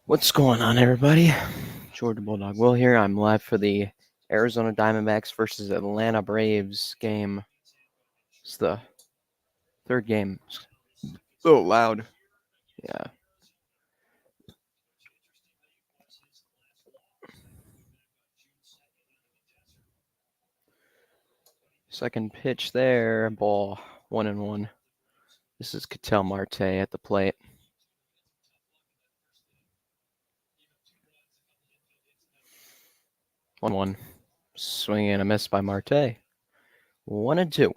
What's going on, everybody? Georgia Bulldog Will here. I'm live for the Arizona Diamondbacks versus Atlanta Braves game. It's the third game. It's a little loud. Yeah. Second pitch there. Ball 1-1. This is Ketel Marte at the plate. One. Swing and a miss by Marte. 1-2.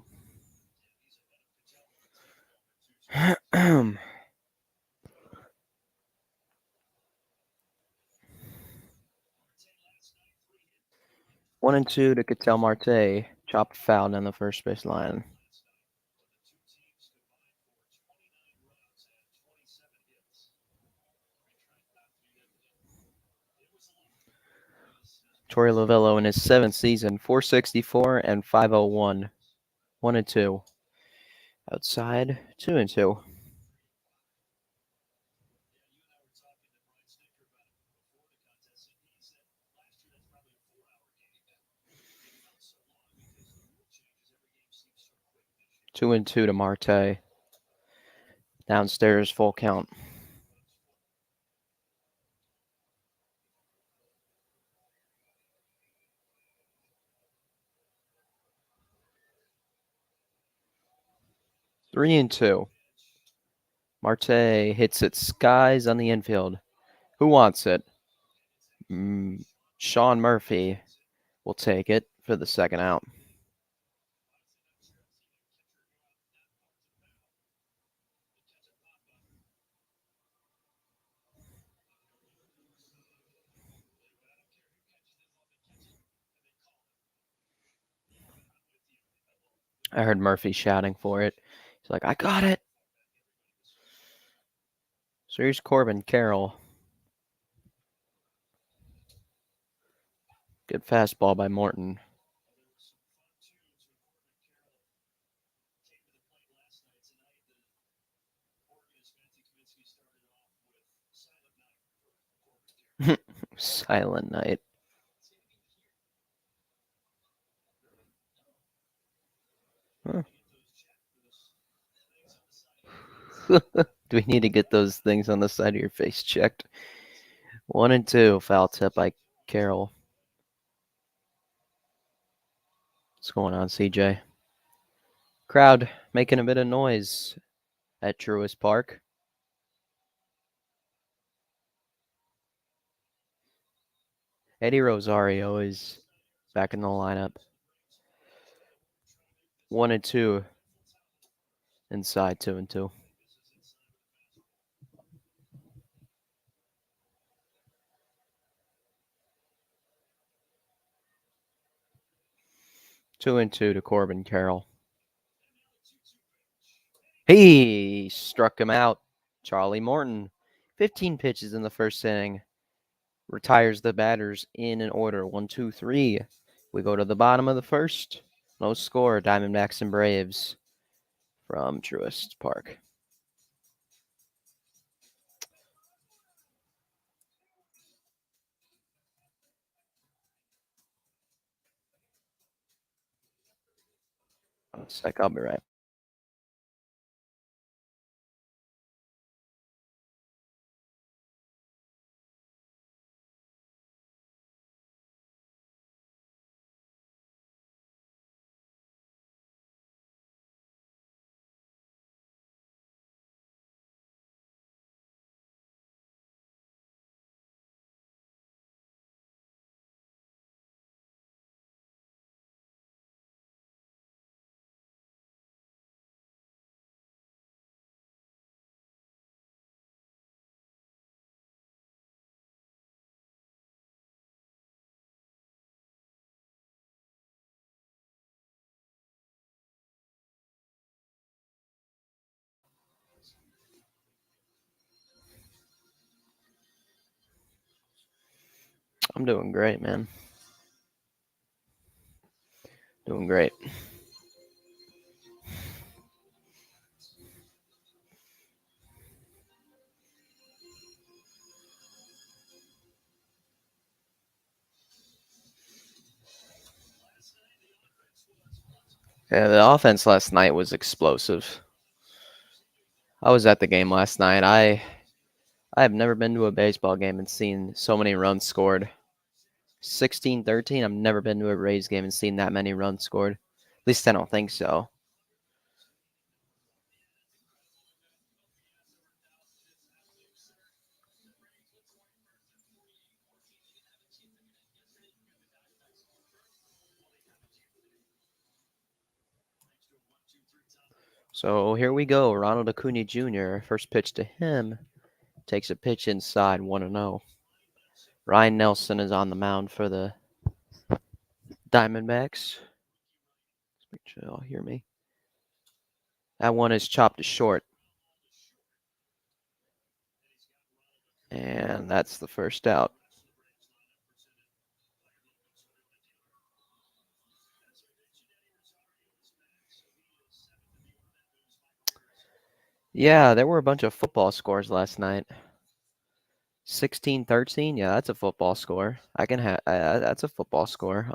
1-2 to Ketel Marte. Chopped foul down the first base line. Torey Lovello in his seventh season, 464 and 501. 1-2. Outside, 2-2. Two and two to Marte. Downstairs, full count. Three and two. Marte hits it skies on the infield. Who wants it? Sean Murphy will take it for the second out. I heard Murphy shouting for it. He's like, I got it. So here's Corbin Carroll. Good fastball by Morton. Silent night. Huh. Do we need to get those things on the side of your face checked? 1-2. Foul tip by Carroll. What's going on, CJ? Crowd making a bit of noise at Truist Park. Eddie Rosario is back in the lineup. 1-2. Inside, 2-2. Two and two to Corbin Carroll. He struck him out. Charlie Morton. 15 pitches in the first inning. Retires the batters in an order. 1, 2, 3. We go to the bottom of the first. No score. Diamondbacks and Braves from Truist Park. One sec, I'll be right. I'm doing great, man. Doing great. Yeah, the offense last night was explosive. I was at the game last night. I have never been to a baseball game and seen so many runs scored. 16-13. I've never been to a Rays game and seen that many runs scored. At least I don't think so. So here we go. Ronald Acuna Jr. First pitch to him. Takes a pitch inside, 1-0. Ryne Nelson is on the mound for the Diamondbacks. Let's make sure y'all hear me. That one is chopped to short. And that's the first out. Yeah, there were a bunch of football scores last night. 16-13. Yeah, that's a football score. I can have that's a football score.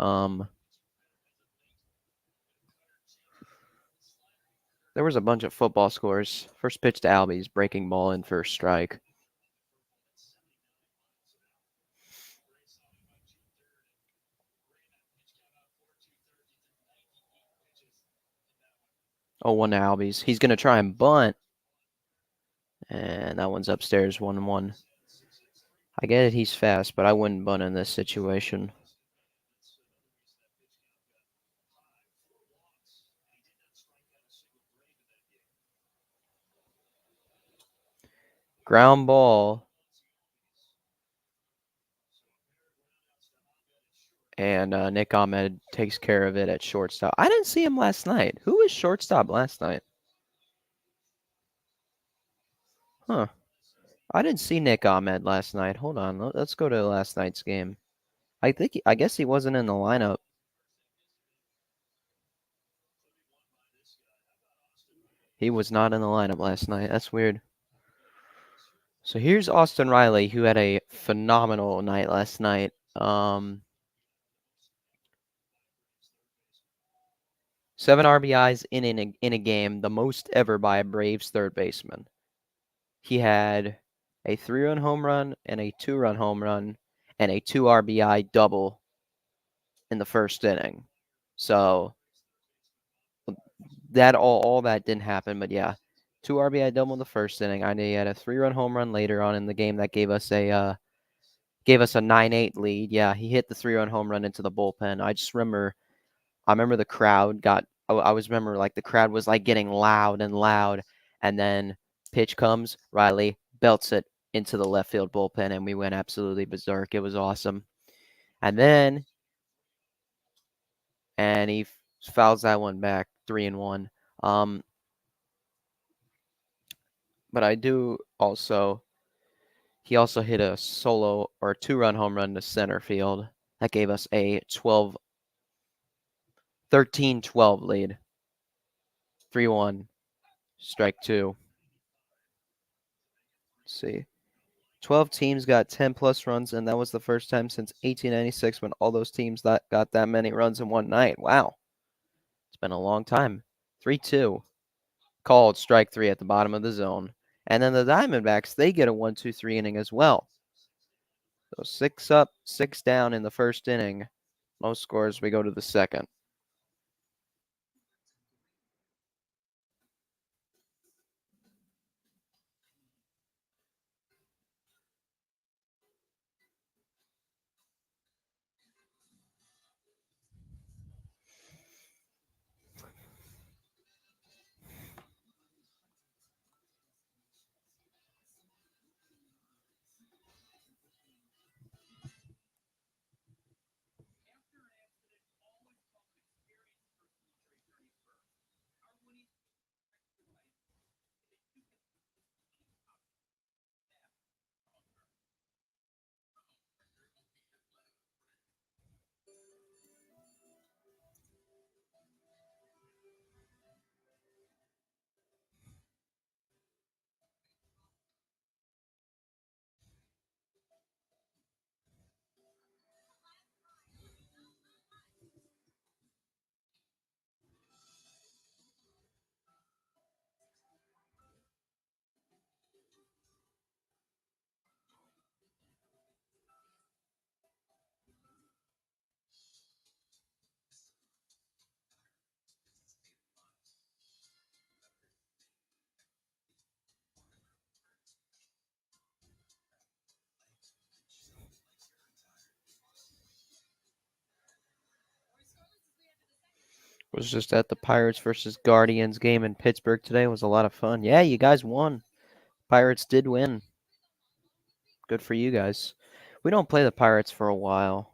There was a bunch of football scores. First pitch to Albies, breaking ball in first strike. Oh, 1 to Albies. He's gonna try and bunt. And that one's upstairs, 1-1. I get it, he's fast, but I wouldn't bunt in this situation. Ground ball. And Nick Ahmed takes care of it at shortstop. I didn't see him last night. Who was shortstop last night? Huh. I didn't see Nick Ahmed last night. Hold on. Let's go to last night's game. I guess he wasn't in the lineup. He was not in the lineup last night. That's weird. So here's Austin Riley, who had a phenomenal night last night. 7 RBIs in a game, the most ever by a Braves third baseman. He had a 3-run home run and a 2-run home run and a 2 RBI double in the first inning. So that all that didn't happen, but yeah, 2 RBI double in the first inning. I know he had a 3-run home run later on in the game that gave us a 9-8 lead. Yeah, he hit the 3-run home run into the bullpen. I remember the crowd got. I was remember like the crowd was like getting loud and loud, and then pitch comes, Riley belts it into the left field bullpen, and we went absolutely berserk. It was awesome. And he fouls that one back, 3-1. But I do also. He also hit a solo or 2-run home run to center field that gave us a 13-12 lead. 3-1. Strike 2. Let's see. 12 teams got 10-plus runs, and that was the first time since 1896 when all those teams got that many runs in one night. Wow. It's been a long time. 3-2. Called strike 3 at the bottom of the zone. And then the Diamondbacks, they get a 1-2-3 inning as well. So 6 up, 6 down in the first inning. No scores. We go to the second. Was just at the Pirates versus Guardians game in Pittsburgh today. It was a lot of fun. Yeah, you guys won. Pirates did win. Good for you guys. We don't play the Pirates for a while.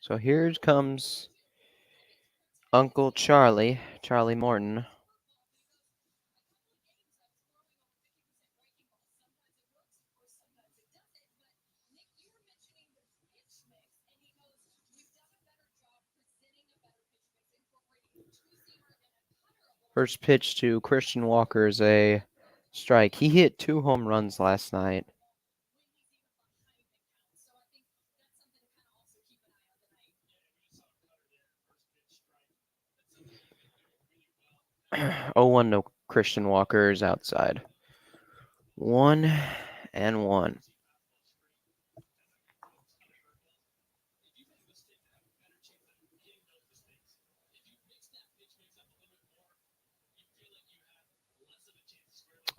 So here comes Uncle Charlie Morton. First pitch to Christian Walker is a strike. He hit 2 home runs last night. Oh, 1 to Christian Walker is outside. 1-1.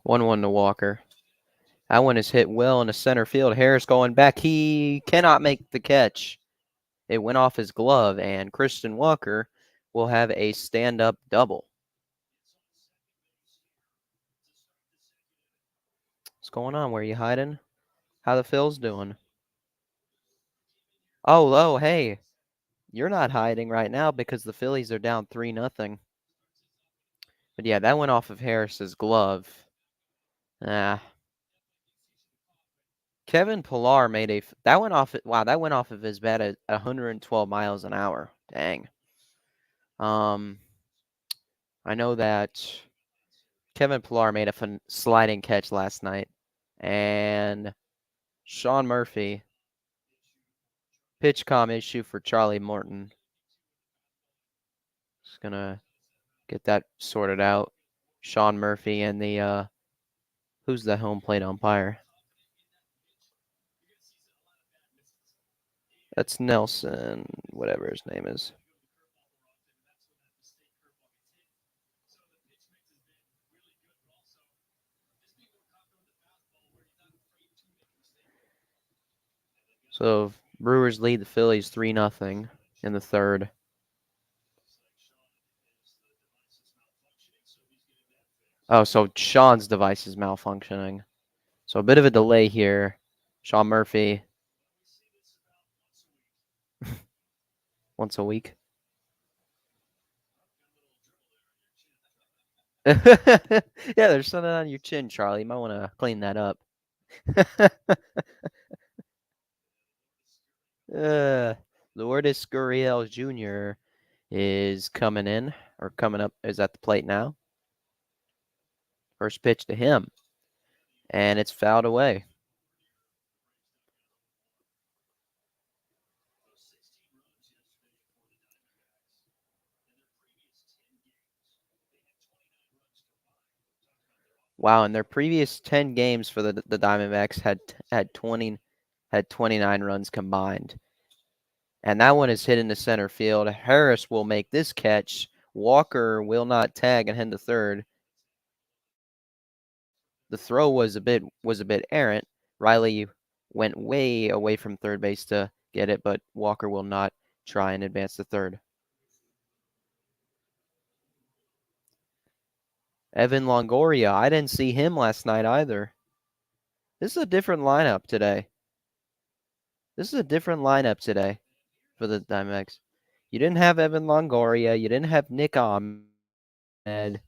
1-1 to Walker. That one is hit well into center field. Harris going back. He cannot make the catch. It went off his glove, and Christian Walker will have a stand-up double. What's going on? Where are you hiding? How the Phil's doing? Oh, hey. You're not hiding right now because the Phillies are down 3-0. But yeah, that went off of Harris's glove. Kevin Pillar made that went off of his bat at 112 miles an hour. Dang. I know that Kevin Pillar made a sliding catch last night, and Sean Murphy pitch comm issue for Charlie Morton. Just gonna get that sorted out. Sean Murphy and the who's the home plate umpire? That's Nelson, whatever his name is. So Brewers lead the Phillies 3-0 in the third. Oh, so Sean's device is malfunctioning. So a bit of a delay here. Sean Murphy. Once a week. Yeah, there's something on your chin, Charlie. You might want to clean that up. Lourdes Gurriel Jr. is coming up, is at the plate now. First pitch to him. And it's fouled away. Wow, in their previous 10 games for the Diamondbacks had 29 runs combined. And that one is hit into center field. Harris will make this catch. Walker will not tag and head to third. The throw was a bit errant. Riley went way away from third base to get it, but Walker will not try and advance to third. Evan Longoria, I didn't see him last night either. This is a different lineup today. For the Diamondbacks. You didn't have Evan Longoria. You didn't have Nick Ahmed. Evan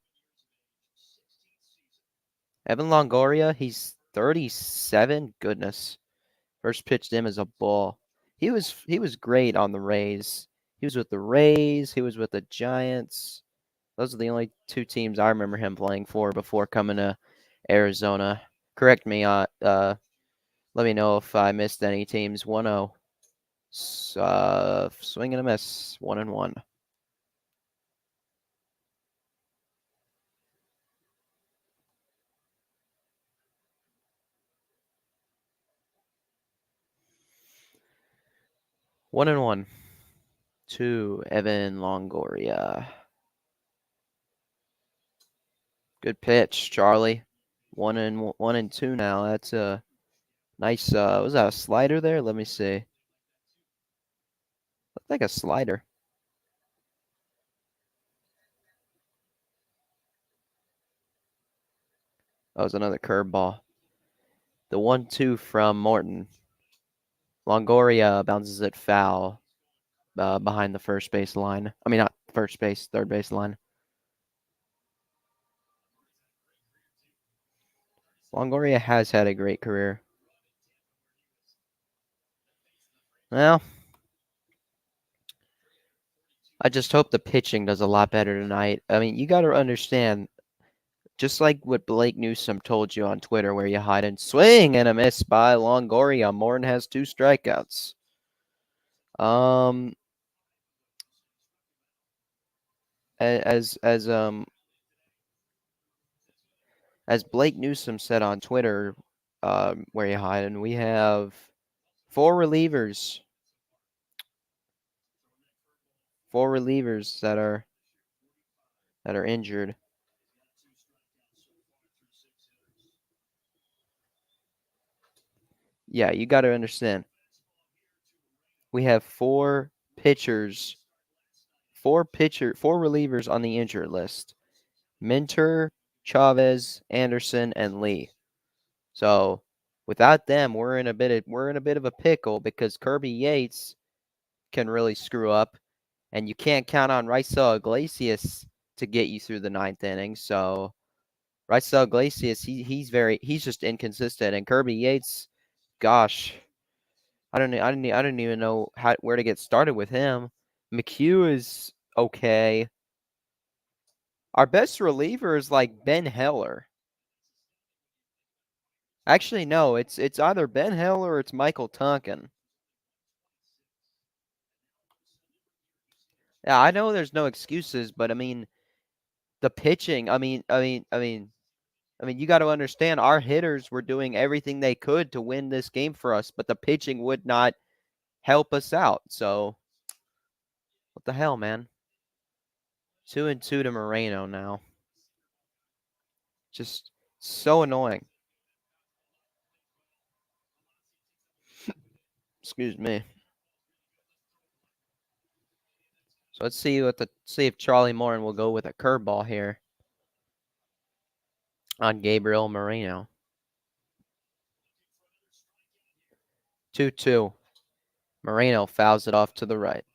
Longoria, he's 37. Goodness. First pitch to him is a ball. He was great on the Rays. He was with the Rays. He was with the Giants. Those are the only 2 teams I remember him playing for before coming to Arizona. Correct me. Let me know if I missed any teams. 1-0. Swing and a miss. 1-1. One and one to Evan Longoria. Good pitch, Charlie. 1-2 now. That's a nice. Was that a slider there? Let me see. like a slider. That was another curveball. The 1-2 from Morton. Longoria bounces it foul behind the first base line. I mean, not first base, third base line. Longoria has had a great career. Well, I just hope the pitching does a lot better tonight. I mean, you got to understand, just like what Blake Newsome told you on Twitter, where you hide and swing and a miss by Longoria. Morton has 2 strikeouts. As Blake Newsome said on Twitter, where you hide, and we have 4 relievers. 4 relievers that are injured. Yeah, you got to understand. We have 4 pitchers, 4 relievers on the injured list. Minter, Chavez, Anderson, and Lee. So, without them, we're in a bit of a pickle because Kirby Yates can really screw up, and you can't count on Raisel Iglesias to get you through the 9th inning. So, Raisel Iglesias, he's just inconsistent, and Kirby Yates, gosh, I don't even know where to get started with him. McHugh is okay. Our best reliever is like Ben Heller. Actually, no, it's either Ben Heller or it's Michael Tonkin. Yeah, I know there's no excuses, but I mean, the pitching. You got to understand, our hitters were doing everything they could to win this game for us, but the pitching would not help us out. So, what the hell, man? 2-2 to Moreno now. Just so annoying. Excuse me. So let's see if Charlie Morton will go with a curveball here on Gabriel Moreno. 2-2. Moreno fouls it off to the right.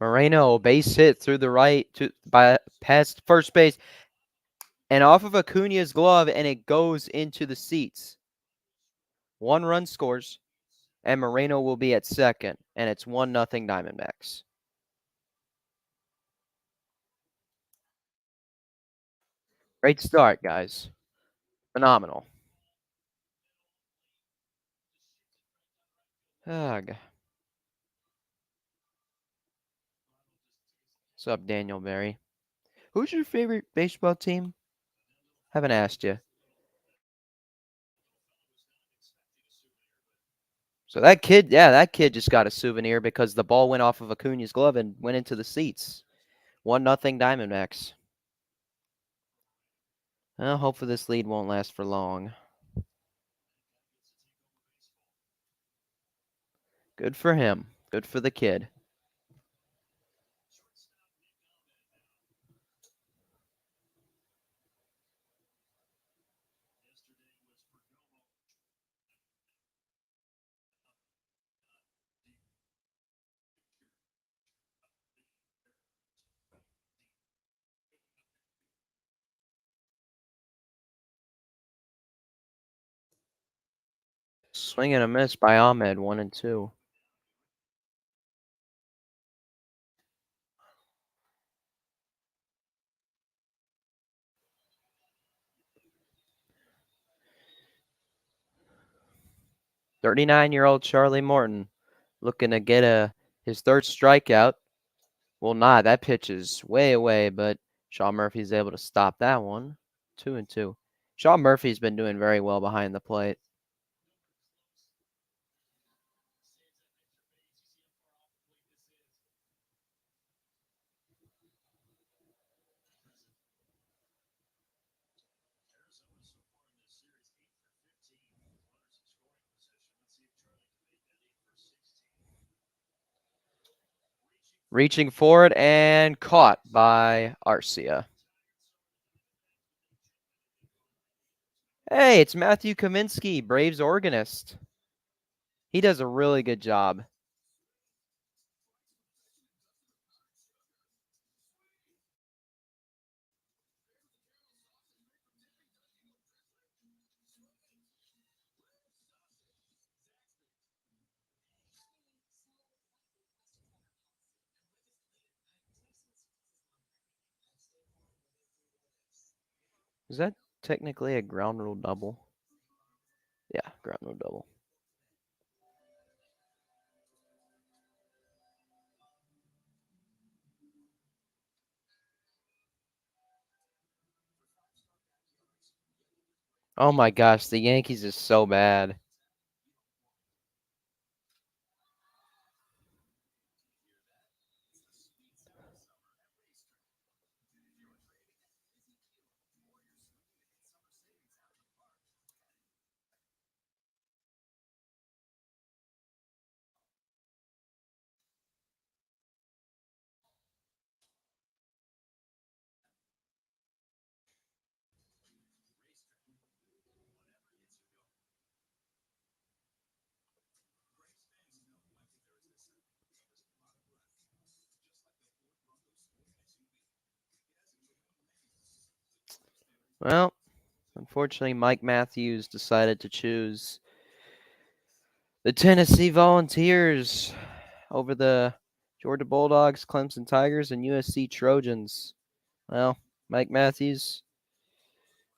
Moreno, base hit through the right past first base and off of Acuna's glove, and it goes into the seats. 1 run scores, and Moreno will be at second, and it's 1-0 Diamondbacks. Great start, guys. Phenomenal. Ugh. What's up, Daniel Berry? Who's your favorite baseball team? Haven't asked you. So that kid just got a souvenir because the ball went off of Acuna's glove and went into the seats. 1-0 Diamondbacks. Well, hopefully this lead won't last for long. Good for him. Good for the kid. Swing and a miss by Ahmed, 1-2. "39-year-old Charlie Morton looking to get his 3rd strikeout. Well, that pitch is way away, but Sean Murphy's able to stop that one. 2-2. Sean Murphy's been doing very well behind the plate. Reaching for it and caught by Arcia. Hey, it's Matthew Kaminsky, Braves organist. He does a really good job. Is that technically a ground rule double? Yeah, ground rule double. Oh my gosh, the Yankees is so bad. Well, unfortunately, Mike Matthews decided to choose the Tennessee Volunteers over the Georgia Bulldogs, Clemson Tigers, and USC Trojans. Well, Mike Matthews,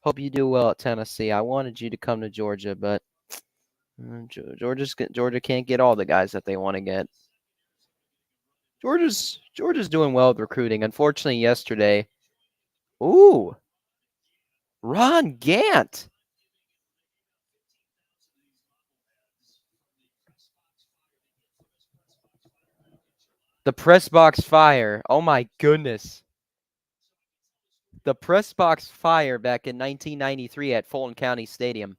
hope you do well at Tennessee. I wanted you to come to Georgia, but Georgia can't get all the guys that they want to get. Georgia's doing well with recruiting. Unfortunately, yesterday, Ron Gant. The press box fire. Oh my goodness. The press box fire back in 1993 at Fulton County Stadium.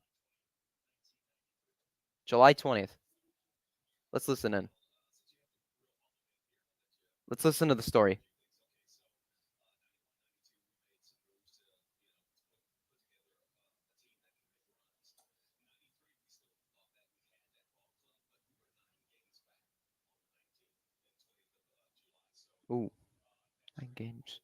July 20th. Let's listen in. Let's listen to the story. Ooh, 9 games.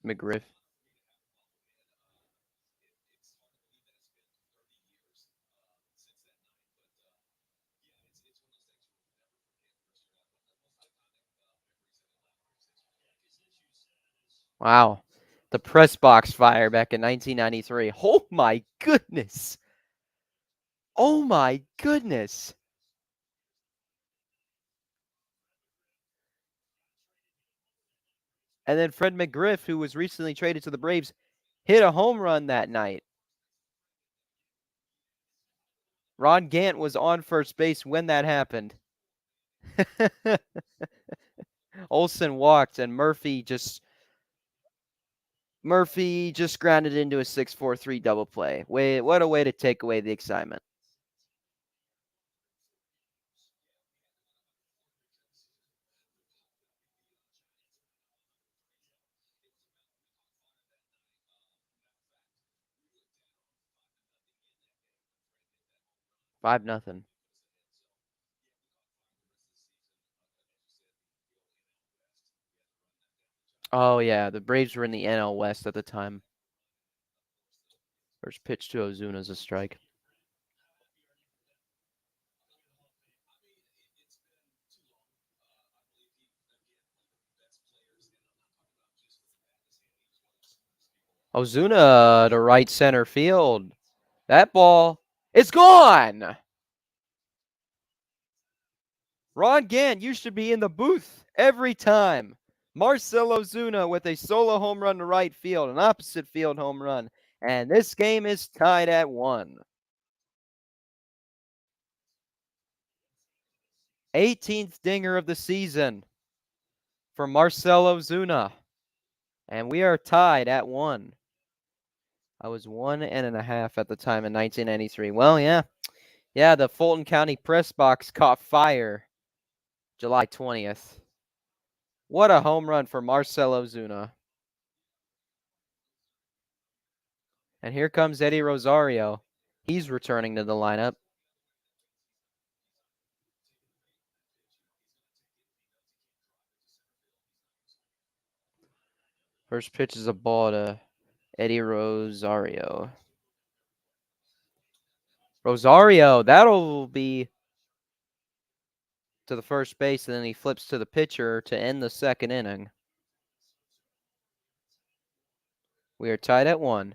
McGriff. Wow. The press box fire back in 1993. Oh my goodness. Oh my goodness. And then Fred McGriff, who was recently traded to the Braves, hit a home run that night. Ron Gant was on first base when that happened. Olsen walked, and Murphy just grounded into a 6-4-3 double play. What a way to take away the excitement. Five nothing. Oh yeah, the Braves were in the NL West at the time. First pitch to Ozuna's a strike. Ozuna to right center field. That ball is gone. Ron Gant, you should be in the booth every time. Marcell Ozuna with a solo home run to right field, an opposite field home run. And this game is tied at 1. 18th dinger of the season for Marcell Ozuna. And we are tied at 1. I was 1.5 at the time in 1993. Well, yeah. Yeah, the Fulton County press box caught fire July 20th. What a home run for Marcell Ozuna. And here comes Eddie Rosario. He's returning to the lineup. First pitch is a ball to Eddie Rosario. Rosario, that'll be to the first base, and then he flips to the pitcher to end the second inning. We are tied at 1.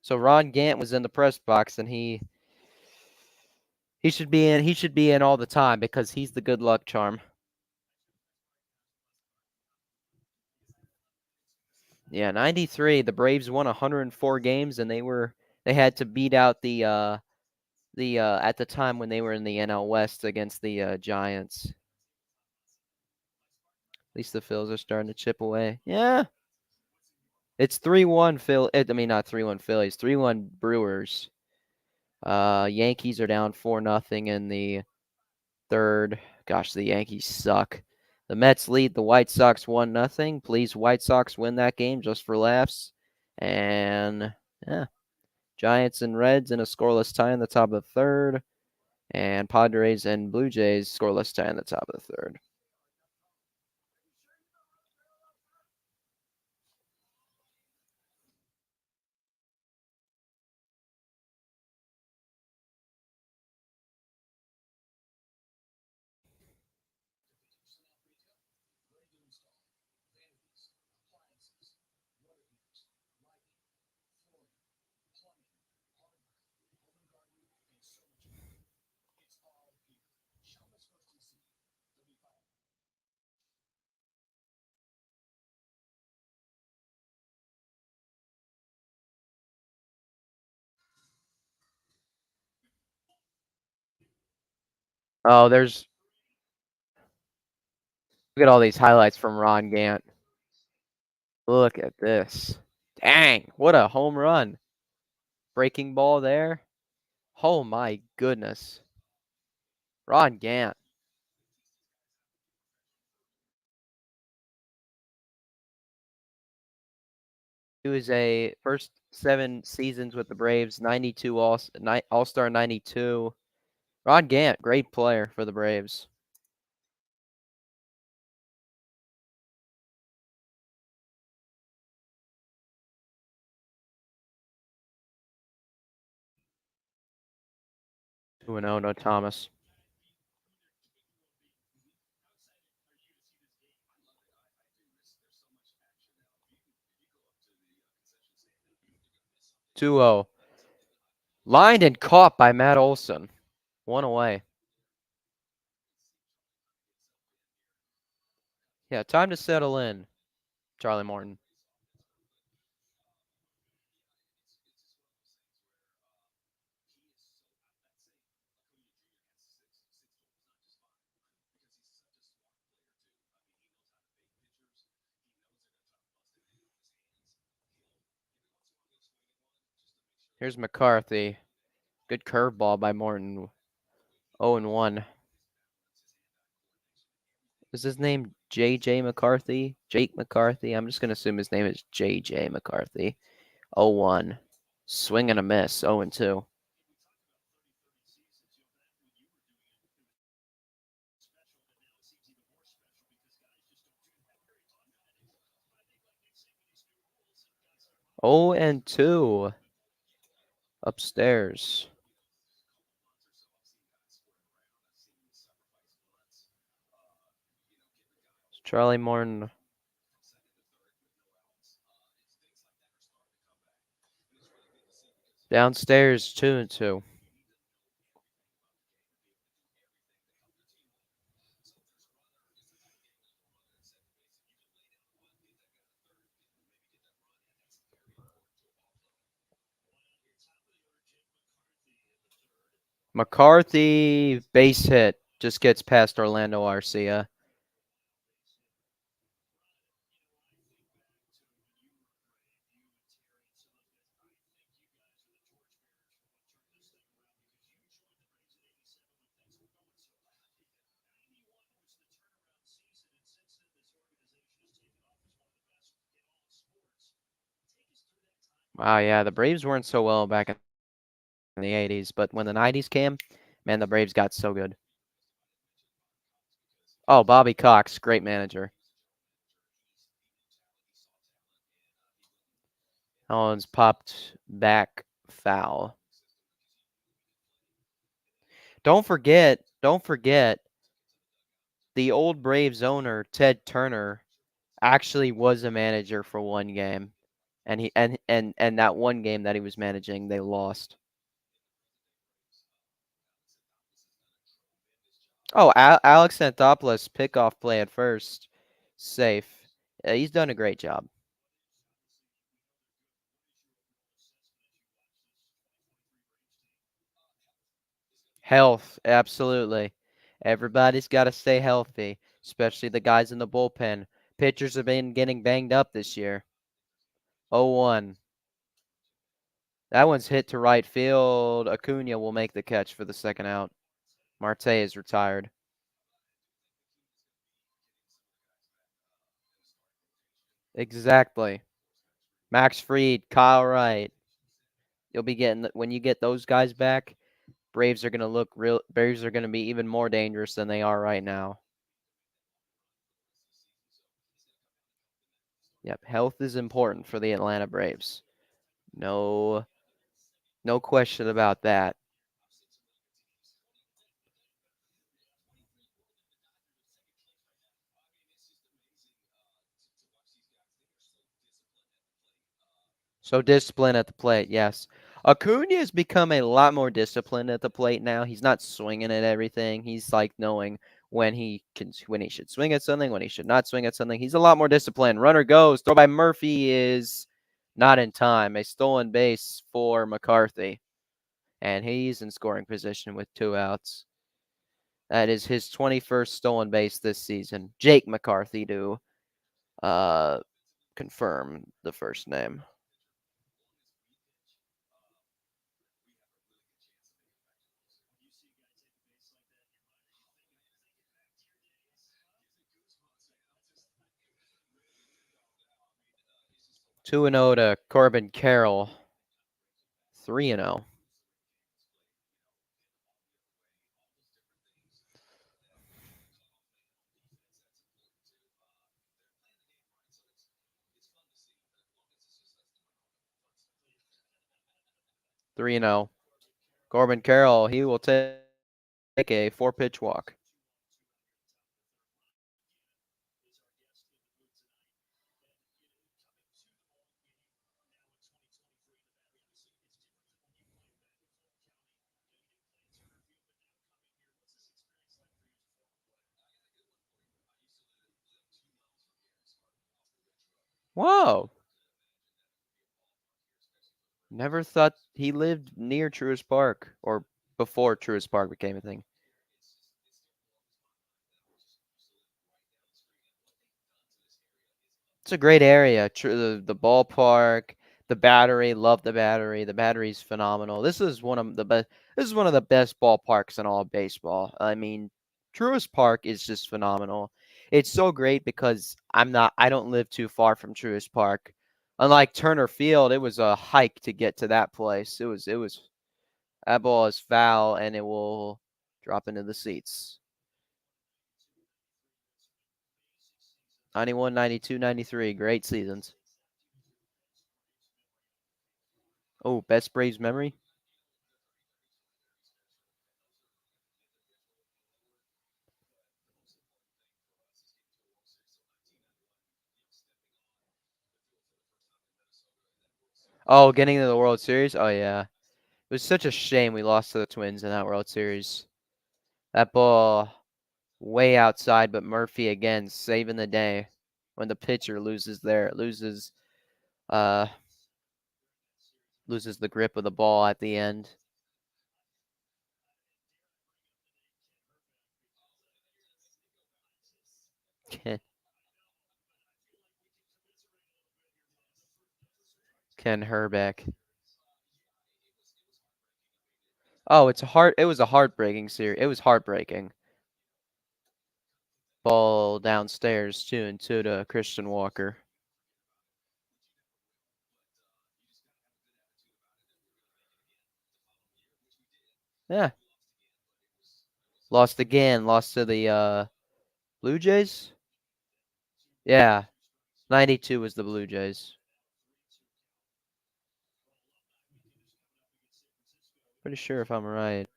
So Ron Gant was in the press box, and he should be in. He should be in all the time because he's the good luck charm. Yeah, 93. The Braves won 104 games, and they had to beat out the at the time when they were in the NL West against the Giants. At least the Phils are starting to chip away. Yeah. It's 3-1 not 3-1 Phillies, 3-1 Brewers. Yankees are down 4-0 in the third. Gosh, the Yankees suck. The Mets lead the White Sox 1-0. Please, White Sox win that game just for laughs. And yeah, Giants and Reds in a scoreless tie in the top of the third. And Padres and Blue Jays scoreless tie in the top of the third. Oh, look at all these highlights from Ron Gant. Look at this. Dang, what a home run. Breaking ball there. Oh my goodness. Ron Gant. He was a first 7 seasons with the Braves, 92 All-Star 92. Ron Gant, great player for the Braves. Two and 0, no Thomas. Two 0. Lined and caught by Matt Olson. 1 away. Yeah, time to settle in, Charlie Morton. Here's McCarthy. Good curveball by Morton. 0-1. Is his name J.J. McCarthy? Jake McCarthy? I'm just going to assume his name is J.J. McCarthy. 0-1. Swing and a miss. 0-2. Oh and 2 upstairs. Charlie Morton. Downstairs 2-2. McCarthy, base hit, just gets past Orlando Arcia. Wow, yeah, the Braves weren't so well back in the 80s, but when the 90s came, man, the Braves got so good. Oh, Bobby Cox, great manager. Owens popped back foul. Don't forget, the old Braves owner, Ted Turner, actually was a manager for one game. And that one game that he was managing, they lost. Oh, Alex Anthopoulos pickoff play at first. Safe. He's done a great job. Health, absolutely. Everybody's got to stay healthy, especially the guys in the bullpen. Pitchers have been getting banged up this year. 0-1. That one's hit to right field. Acuna will make the catch for the second out. Marte is retired. Exactly. Max Fried, Kyle Wright. You'll be getting when you get those guys back, Braves are going to look real. Braves are going to be even more dangerous than they are right now. Yep, health is important for the Atlanta Braves. No, no question about that. So discipline at the plate, yes. Acuna has become a lot more disciplined at the plate now. He's not swinging at everything. He's like knowing when he should swing at something, when he should not swing at something. He's a lot more disciplined. Runner goes. Throw by Murphy is not in time. A stolen base for McCarthy. And he's in scoring position with 2 outs. That is his 21st stolen base this season. Jake McCarthy to uh, confirm the first name. 2-0 to Corbin Carroll. 3-0. 3-0. Corbin Carroll, he will take a 4-pitch walk. Whoa. Never thought he lived near Truist Park or before Truist Park became a thing. It's a great area. The ballpark, the Battery, love the Battery. The Battery's phenomenal. This is one of the best. This is one of the best ballparks in all of baseball. I mean, Truist Park is just phenomenal. It's so great because I don't live too far from Truist Park. Unlike Turner Field, it was a hike to get to that place. It was that ball is foul and it will drop into the seats. 91, 92, 93, great seasons. Oh, best Braves memory? Oh, getting to the World Series? Oh, yeah. It was such a shame we lost to the Twins in that World Series. That ball way outside, but Murphy again saving the day when the pitcher uh loses the grip of the ball at the end. Ken Herbeck. Oh, it was a heartbreaking series. It was heartbreaking. Ball downstairs, 2-2 to Christian Walker. Yeah. Lost again. Lost to the Blue Jays? Yeah. 92 was the Blue Jays. Pretty sure if I'm right.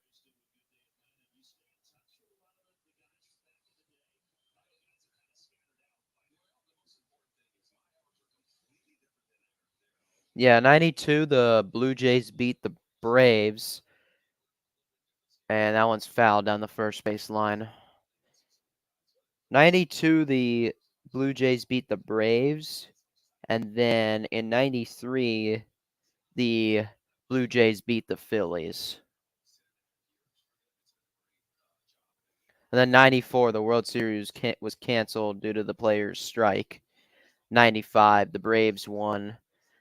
Yeah, 92, the Blue Jays beat the Braves. And that one's fouled down the first base line. 92, the Blue Jays beat the Braves. And then in 93, the Blue Jays beat the Phillies. And then 94, the World Series was canceled due to the players' strike. 95, the Braves won.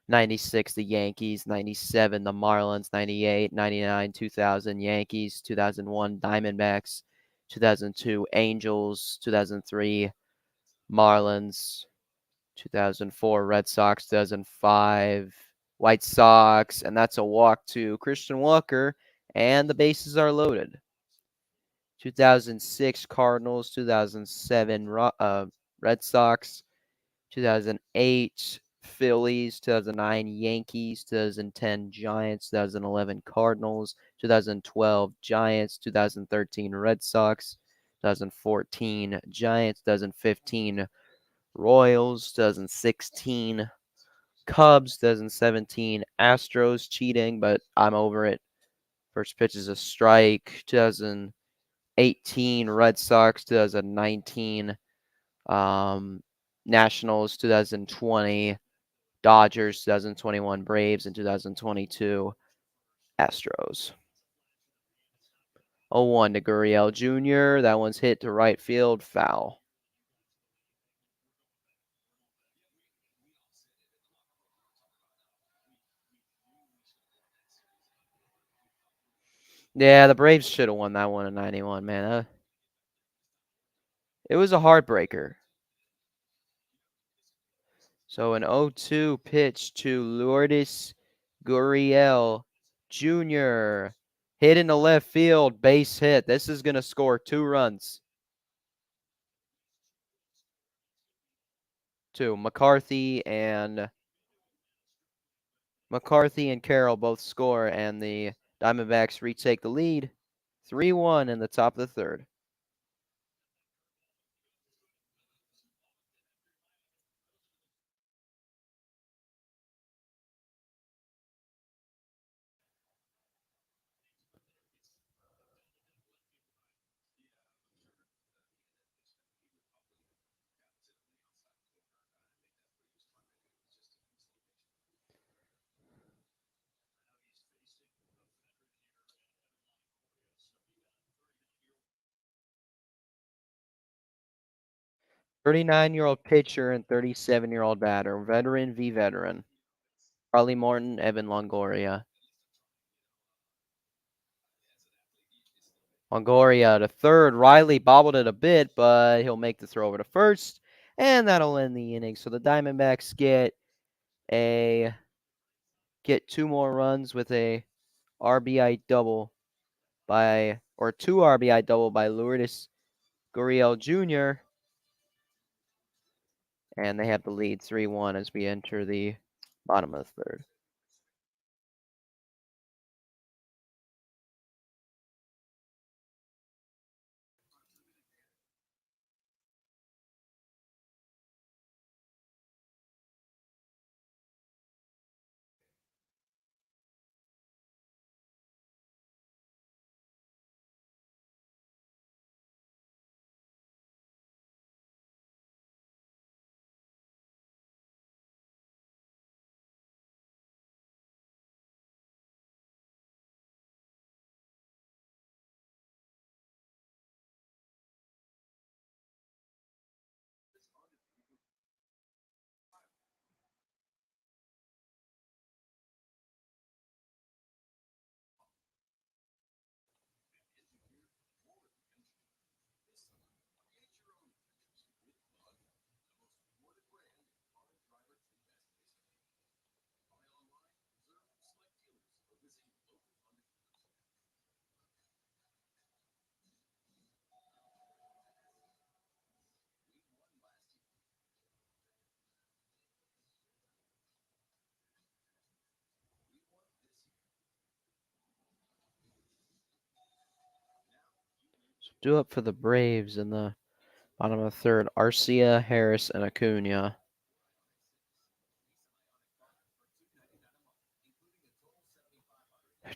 96, the Yankees. 97, the Marlins. 98, 99, 2000, Yankees. 2001, Diamondbacks. 2002, Angels. 2003, Marlins. 2004, Red Sox. 2005, White Sox. And that's a walk to Christian Walker. And the bases are loaded. 2006, Cardinals. 2007, Red Sox. 2008, Phillies. 2009, Yankees. 2010, Giants. 2011, Cardinals. 2012, Giants. 2013, Red Sox. 2014, Giants. 2015, Royals. 2016, Cubs. 2017, Astros. Cheating, but I'm over it. First pitch is a strike. 2018, Red Sox. 2019, Nationals. 2020, Dodgers. 2021, Braves. And 2022, Astros. 0-1 to Gurriel Jr. That one's hit to right field, foul. Yeah, the Braves should have won that one in 91, man. It was a heartbreaker. So an 0-2 pitch to Lourdes Gurriel Jr. Hit in the left field, base hit. This is going to score 2 runs. 2. McCarthy and Carroll both score, and the Diamondbacks retake the lead 3-1 in the top of the third. "39-year-old pitcher and 37-year-old batter, veteran v. veteran. Charlie Morton, Evan Longoria. Longoria to third. Riley bobbled it a bit, but he'll make the throw over to first, and that'll end the inning. So the Diamondbacks get 2 more runs with a RBI double or 2 RBI double by Lourdes Gurriel Jr., and they have the lead 3-1 as we enter the bottom of the third. Due up for the Braves in the bottom of the third. Arcia, Harris, and Acuna.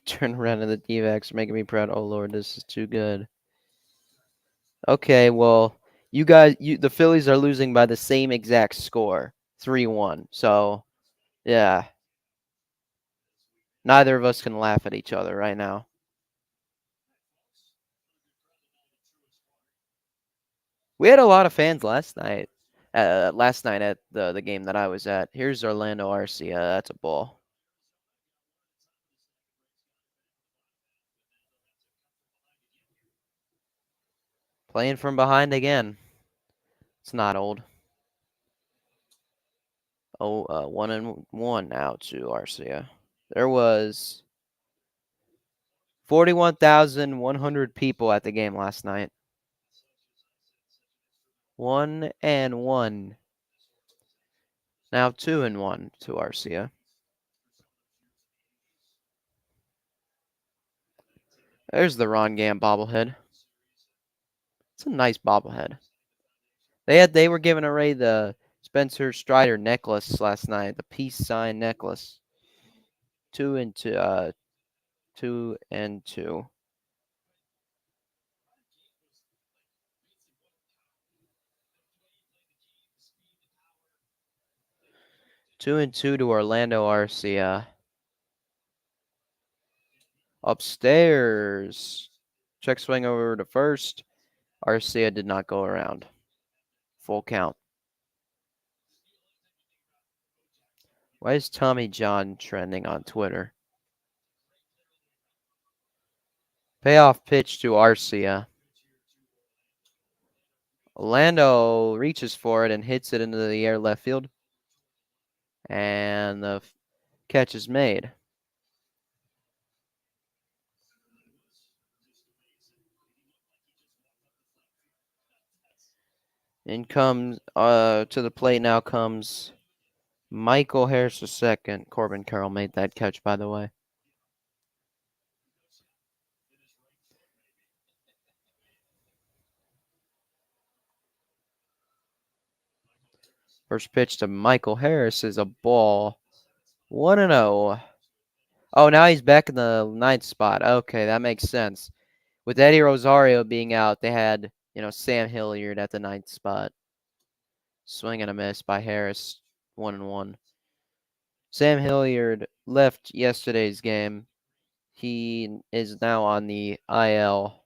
Turn around to the D-backs, making me proud. Oh Lord, this is too good. Okay, well, the Phillies are losing by the same exact score, 3-1. So, yeah, neither of us can laugh at each other right now. We had a lot of fans last night. Last night at the game that I was at. Here's Orlando Arcia. That's a ball. Playing from behind again. It's not old. Oh, 1-1 now to Arcia. There was 41,100 people at the game last night. 1-1. Now 2-1 to Arcia. There's the Ron Gant bobblehead. It's a nice bobblehead. They were giving away the Spencer Strider necklace last night, the peace sign necklace. 2-2. 2-2. 2-2 to Orlando Arcia. Upstairs. Check swing over to first. Arcia did not go around. Full count. Why is Tommy John trending on Twitter? Payoff pitch to Arcia. Orlando reaches for it and hits it into the air left field. And the catch is made. In comes to the plate now comes Michael Harris II. Corbin Carroll made that catch, by the way. First pitch to Michael Harris is a ball. 1-0. Oh, now he's back in the ninth spot. Okay, that makes sense. With Eddie Rosario being out, they had, Sam Hilliard at the ninth spot. Swing and a miss by Harris. 1-1. Sam Hilliard left yesterday's game. He is now on the IL.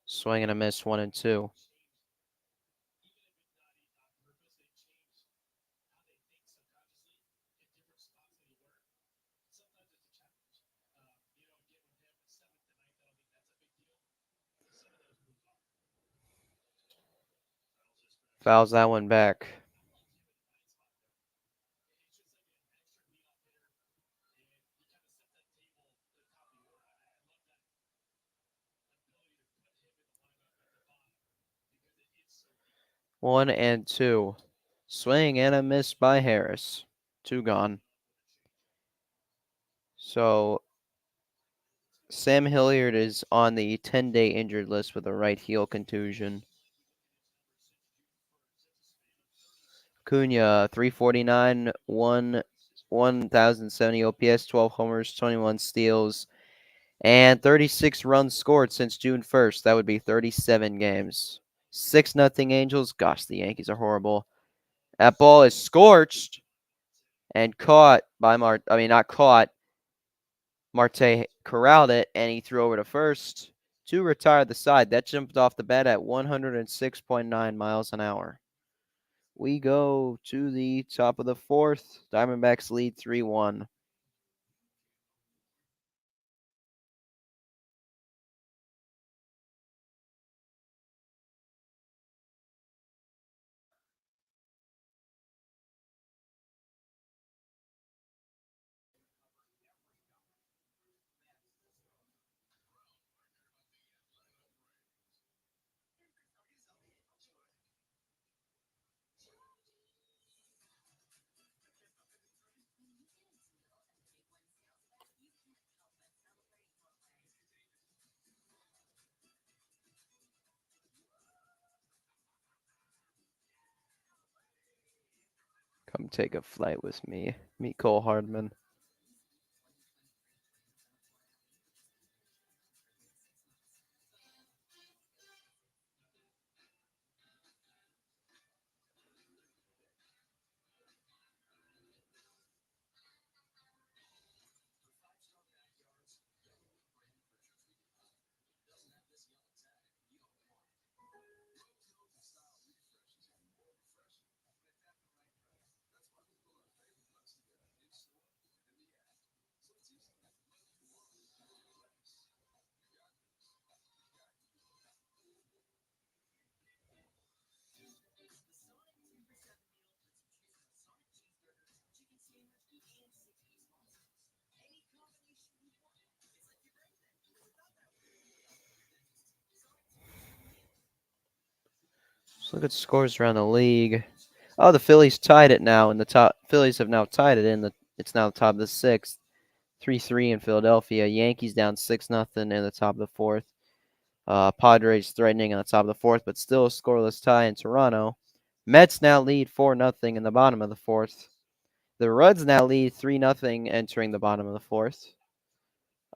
Swing and a miss, 1-2. Fouls that one back. One and two. Swing and a miss by Harris. 2 gone. So Sam Hilliard is on the 10-day injured list with a right heel contusion. Cunha, 349, 1,070 OPS, 12 homers, 21 steals, and 36 runs scored since June 1st. That would be 37 games. 6-0 Angels. Gosh, the Yankees are horrible. That ball is scorched and caught by not caught. Marte corralled it, and he threw over to first to retire the side. That jumped off the bat at 106.9 miles an hour. We go to the top of the fourth. Diamondbacks lead 3-1. Come take a flight with me. Meet Cole Hardman. Let's look at scores around the league. Oh, the Phillies tied it now in the top. Phillies have now tied it in the. It's now the top of the sixth. 3-3 in Philadelphia. Yankees down 6-0 in the top of the fourth. Padres threatening on the top of the fourth, but still a scoreless tie in Toronto. Mets now lead 4-0 in the bottom of the fourth. The Reds now lead 3-0 entering the bottom of the fourth.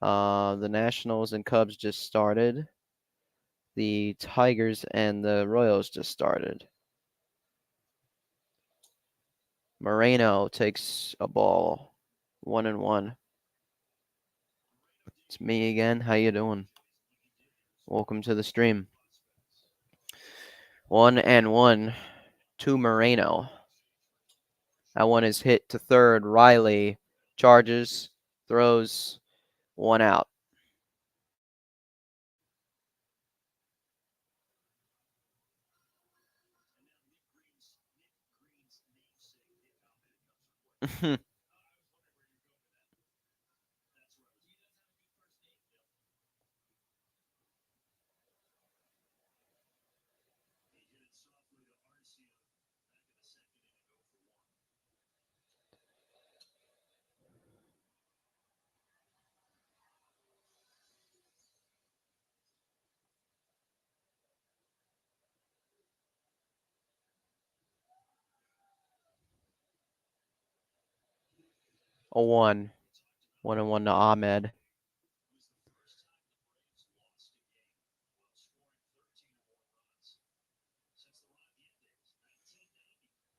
The Nationals and Cubs just started. The Tigers and the Royals just started. Moreno takes a ball. 1-1. It's me again. How you doing? Welcome to the stream. 1-1 to Moreno. That one is hit to third. Riley charges, throws, one out. A 1. 1-1 to Ahmed.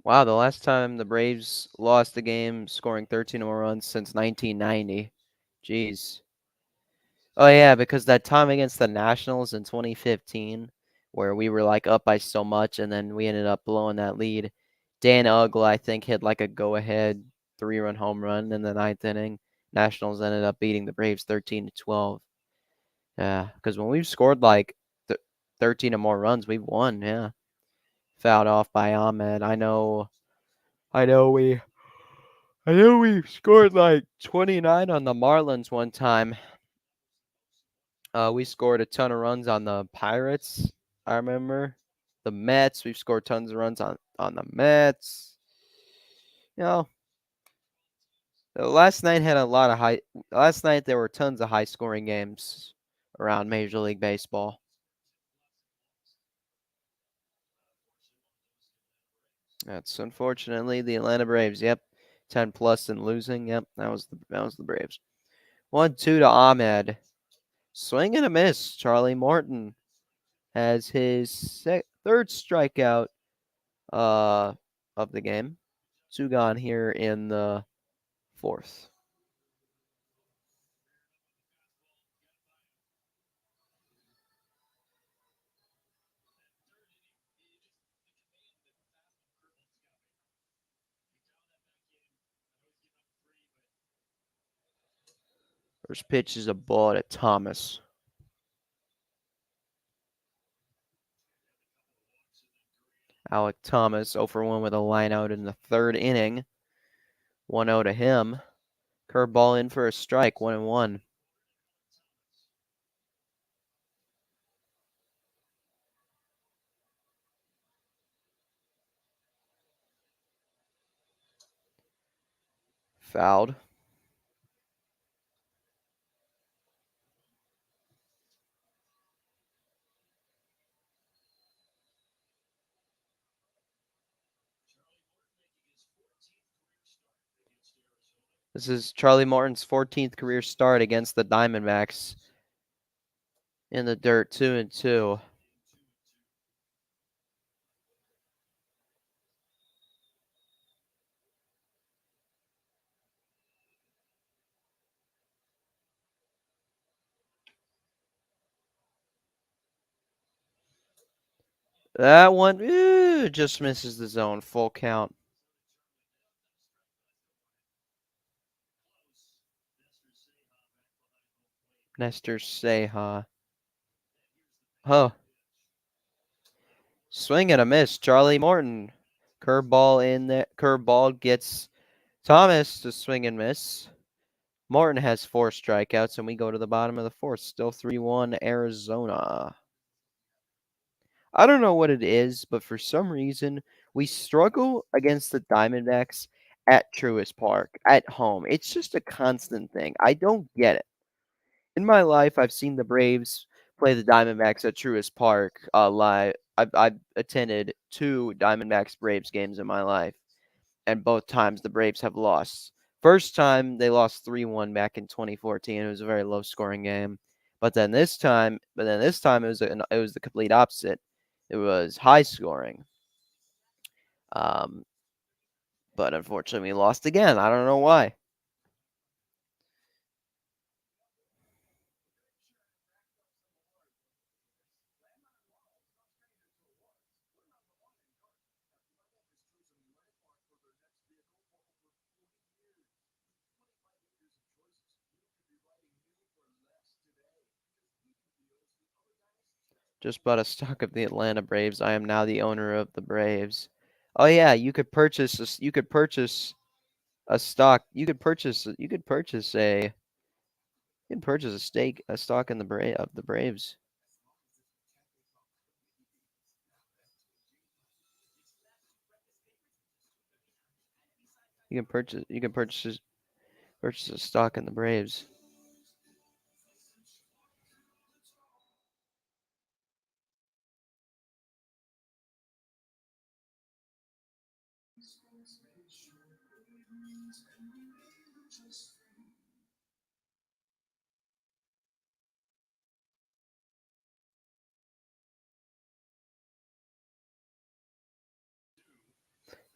Wow, the last time the Braves lost a game scoring 13 or more runs since 1990. Jeez. Oh, yeah, because that time against the Nationals in 2015, where we were like up by so much and then we ended up blowing that lead. Dan Uggla, I think, hit like a go-ahead 3-run home run in the ninth inning. Nationals ended up beating the Braves 13-12. Yeah, because when we've scored like 13 or more runs, we've won. Yeah, fouled off by Ahmed. I know we scored like 29 on the Marlins one time. We scored a ton of runs on the Pirates. I remember the Mets. We've scored tons of runs on the Mets. You know, last night had a lot of high. Last night there were tons of high scoring games around Major League Baseball. That's unfortunately the Atlanta Braves. Yep, 10 plus and losing. Yep, that was the Braves. 1-2 to Ahmed. Swing and a miss. Charlie Morton has his third strikeout of the game. 2 gone here in the fourth. First pitch is a ball to Thomas. Alec Thomas 0 for 1 with a line out in the third inning. 1-0 to him. Curveball in for a strike. 1-1. Fouled. This is Charlie Morton's 14th career start against the Diamondbacks in the dirt, 2-2. That one just misses the zone. Full count. Nestor Seja. Oh. Swing and a miss. Charlie Morton. Curveball in there. Curveball gets Thomas to swing and miss. Morton has 4 strikeouts, and we go to the bottom of the fourth. Still 3-1 Arizona. I don't know what it is, but for some reason, we struggle against the Diamondbacks at Truist Park, at home. It's just a constant thing. I don't get it. In my life, I've seen the Braves play the Diamondbacks at Truist Park live. I've attended 2 Diamondbacks Braves games in my life, and both times the Braves have lost. First time they lost 3-1 back in 2014. It was a very low scoring game. But then this time it was the complete opposite. It was high scoring. Um, but unfortunately we lost again. I don't know why. Just bought a stock of the Atlanta Braves. I am now the owner of the Braves. Oh yeah, you could purchase a stock. You can purchase a stock in the Braves. You can purchase a stock in the Braves.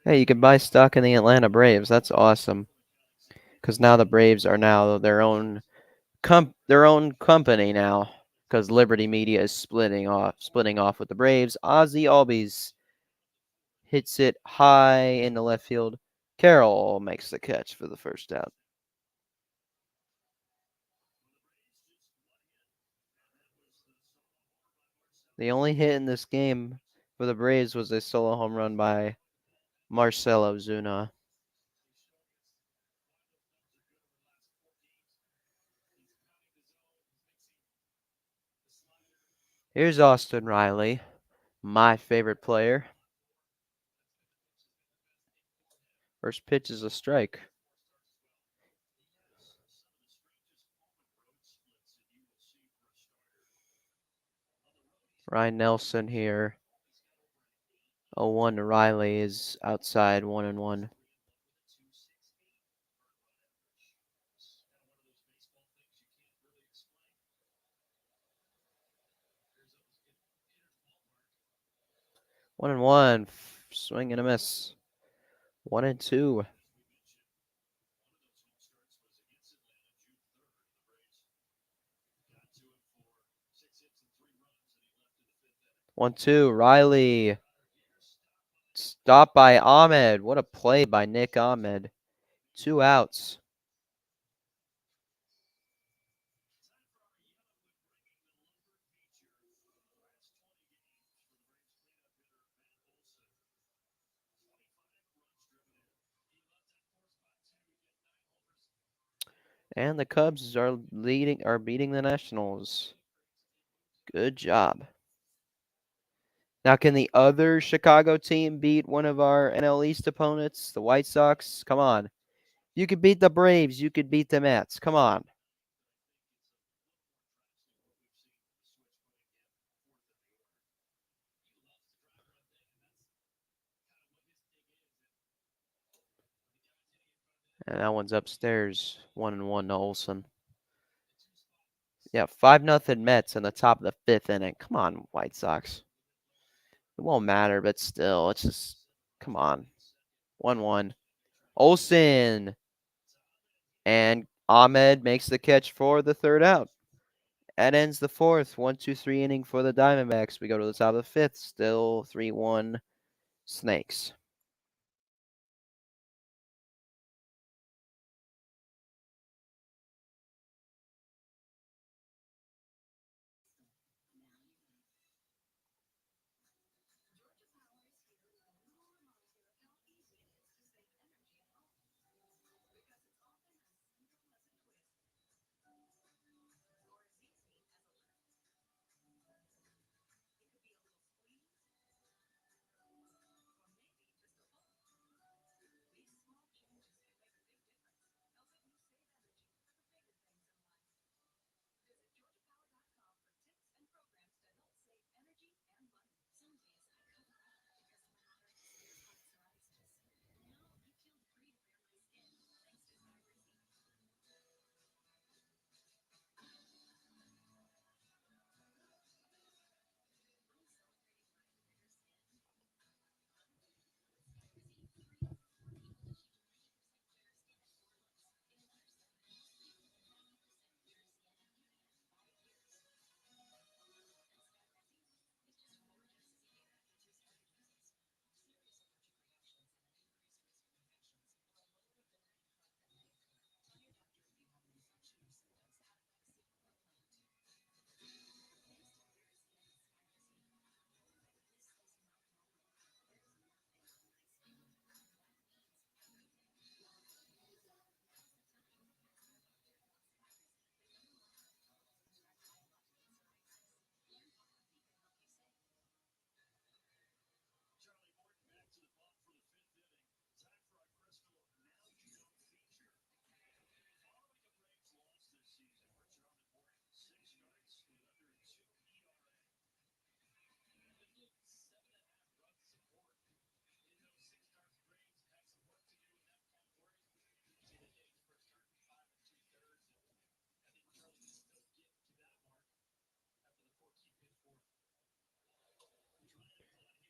Hey, you can buy stock in the Atlanta Braves. That's awesome. Because now the Braves are now their own company now. Because Liberty Media is splitting off with the Braves. Ozzy Albies hits it high in the left field. Carroll makes the catch for the first out. The only hit in this game for the Braves was a solo home run by Marcell Ozuna. Here's Austin Riley, my favorite player. First pitch is a strike. Ryne Nelson here. 0-1 to Riley is outside 1-1. One and one. Swing and a miss. 1-2. 1-2. Riley. Stopped by Ahmed. What a play by Nick Ahmed. 2 outs. And the Cubs are beating the Nationals. Good job. Now, can the other Chicago team beat one of our NL East opponents, the White Sox? Come on. You could beat the Braves. You could beat the Mets. Come on. And that one's upstairs, 1-1 to Olsen. Yeah, 5-0 Mets in the top of the fifth inning. Come on, White Sox. It won't matter, but still, it's just, come on. 1-1. Olsen. And Ahmed makes the catch for the third out. That ends the fourth. 1-2-3 inning for the Diamondbacks. We go to the top of the fifth. Still 3-1 Snakes.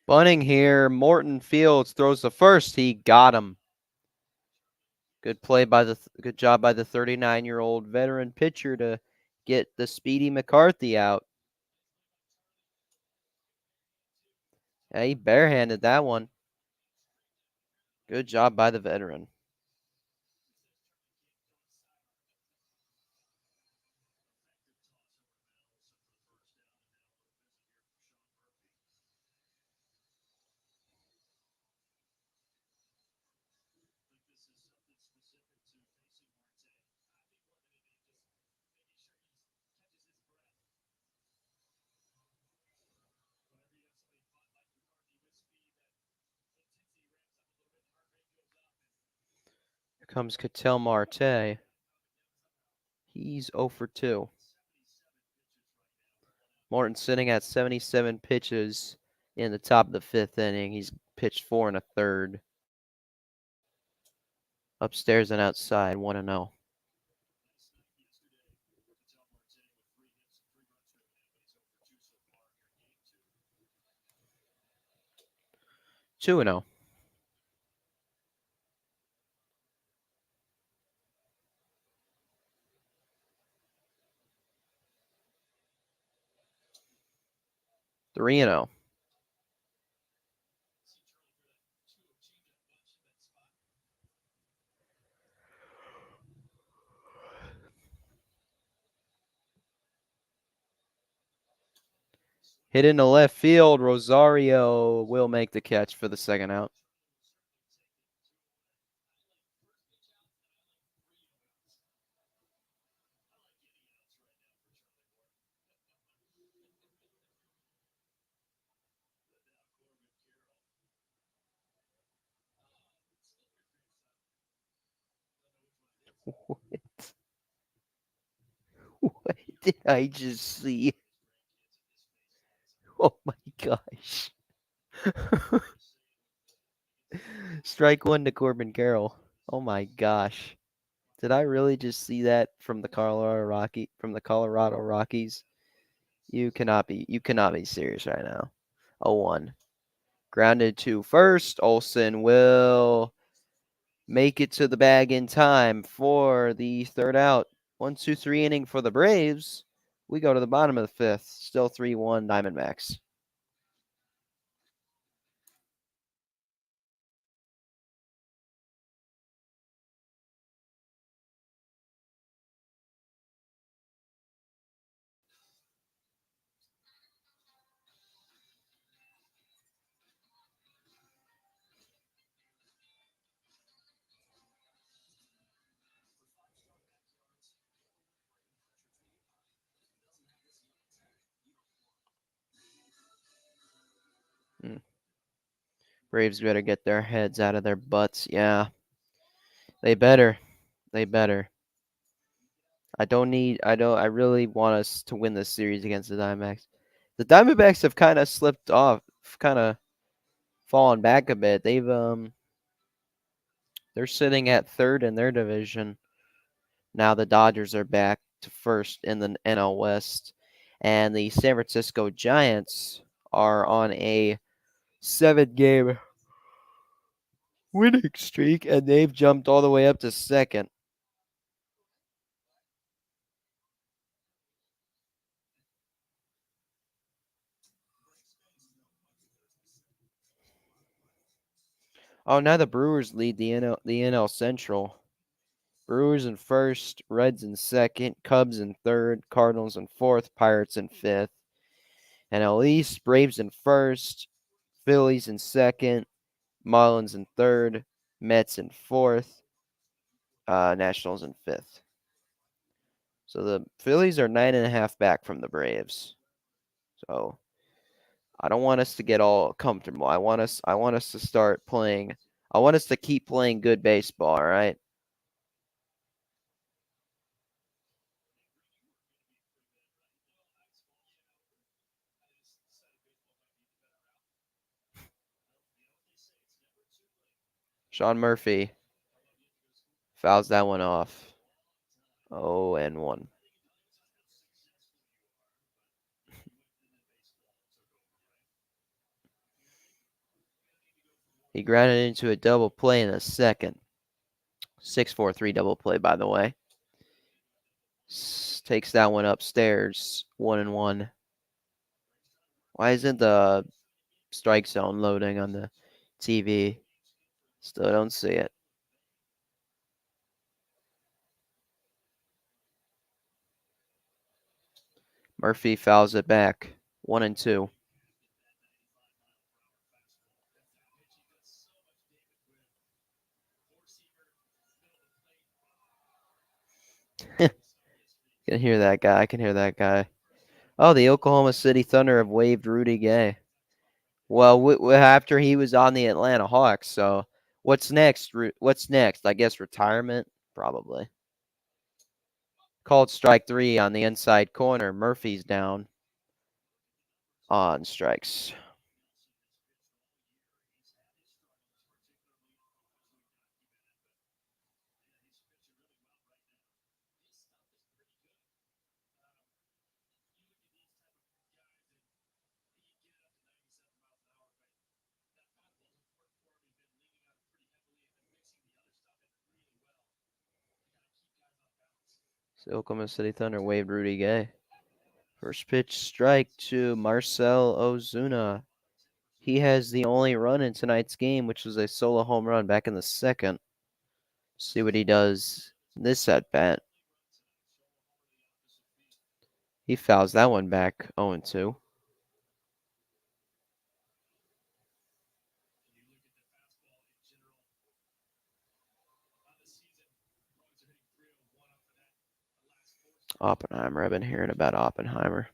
Bunting here. Morton Fields throws the first. He got him. Good job by the 39-year-old veteran pitcher to get the speedy McCarthy out. Yeah, he barehanded that one. Good job by the veteran. Here comes Ketel Marte. He's 0 for 2. Morton sitting at 77 pitches in the top of the fifth inning. He's pitched 4 1/3. Upstairs and outside, 1-0. Two and 0. Three and 0. Hit into left field. Rosario will make the catch for the second out. What? What did I just see? Oh my gosh. Strike one to Corbin Carroll. Oh my gosh. Did I really just see that from the Colorado Rockies? You cannot be serious right now. 0-1. Grounded to first. Olsen will make it to the bag in time for the third out. 1-2-3 inning for the Braves. We go to the bottom of the fifth. Still 3-1 Diamondbacks. Braves better get their heads out of their butts. Yeah, they better. They better. I really want us to win this series against the Diamondbacks. The Diamondbacks have kind of slipped off, kind of fallen back a bit. They're sitting at third in their division. Now the Dodgers are back to first in the NL West, and the San Francisco Giants are on a 7-game winning streak, and they've jumped all the way up to second. Oh, now the Brewers lead the NL Central. Brewers in first, Reds in second, Cubs in third, Cardinals in fourth, Pirates in fifth. NL East, Braves in first, Phillies in second, Marlins in third, Mets in fourth, Nationals in fifth. So the Phillies are 9.5 back from the Braves. So I don't want us to get all comfortable. I want us to start playing. I want us to keep playing good baseball, all right? Sean Murphy fouls that one off. 0-1. He grounded into a double play in the second. 6-4-3 double play, by the way. Takes that one upstairs. 1-1. Why isn't the strike zone loading on the TV? Still don't see it. Murphy fouls it back. 1-2. Can hear that guy. I can hear that guy. Oh, the Oklahoma City Thunder have waived Rudy Gay. Well, after he was on the Atlanta Hawks. So what's next? What's next? I guess retirement, probably. Called strike 3 on the inside corner. Murphy's down on strikes. So Oklahoma City Thunder waived Rudy Gay. First pitch strike to Marcell Ozuna. He has the only run in tonight's game, which was a solo home run back in the second. See what he does this at bat. He fouls that one back 0-2. Oppenheimer. I've been hearing about Oppenheimer.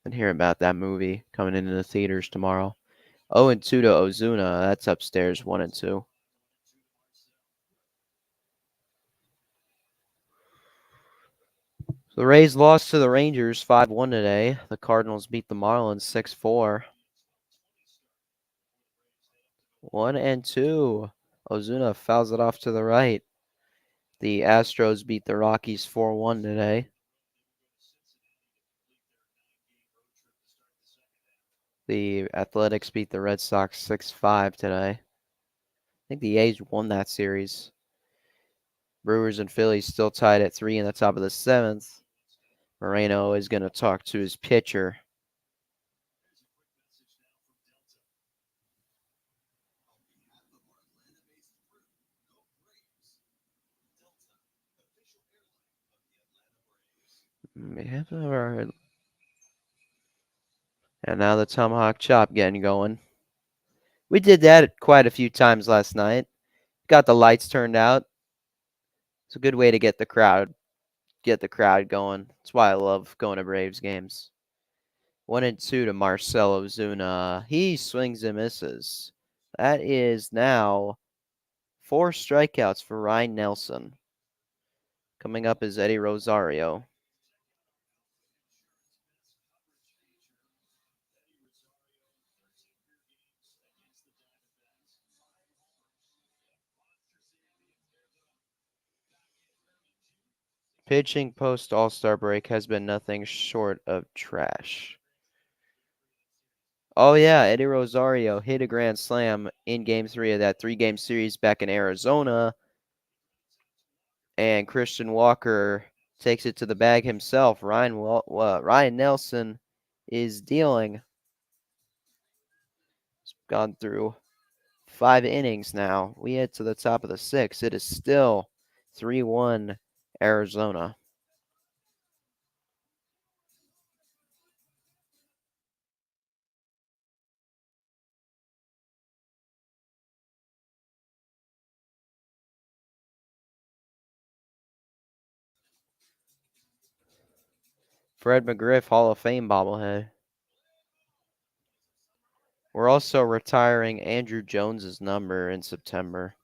Been hearing about that movie coming into the theaters tomorrow. 0-2 to Ozuna. That's upstairs 1-2. The Rays lost to the Rangers 5-1 today. The Cardinals beat the Marlins 6-4. 1-2. Ozuna fouls it off to the right. The Astros beat the Rockies 4-1 today. The Athletics beat the Red Sox 6-5 today. I think the A's won that series. Brewers and Phillies still tied at 3 in the top of the 7th. Moreno is going to talk to his pitcher. And now the tomahawk chop getting going. We did that quite a few times last night. Got the lights turned out. It's a good way to get the crowd going. That's why I love going to Braves games. 1-2 to Marcell Ozuna. He swings and misses. That is now 4 strikeouts for Ryne Nelson. Coming up is Eddie Rosario. Pitching post All-Star break has been nothing short of trash. Oh, yeah, Eddie Rosario hit a grand slam in Game 3 of that 3-game series back in Arizona. And Christian Walker takes it to the bag himself. Ryne Nelson is dealing. He's gone through 5 innings now. We head to the top of the 6th. It is still 3-1 Arizona. Fred McGriff, Hall of Fame bobblehead. We're also retiring Andrew Jones's number in September.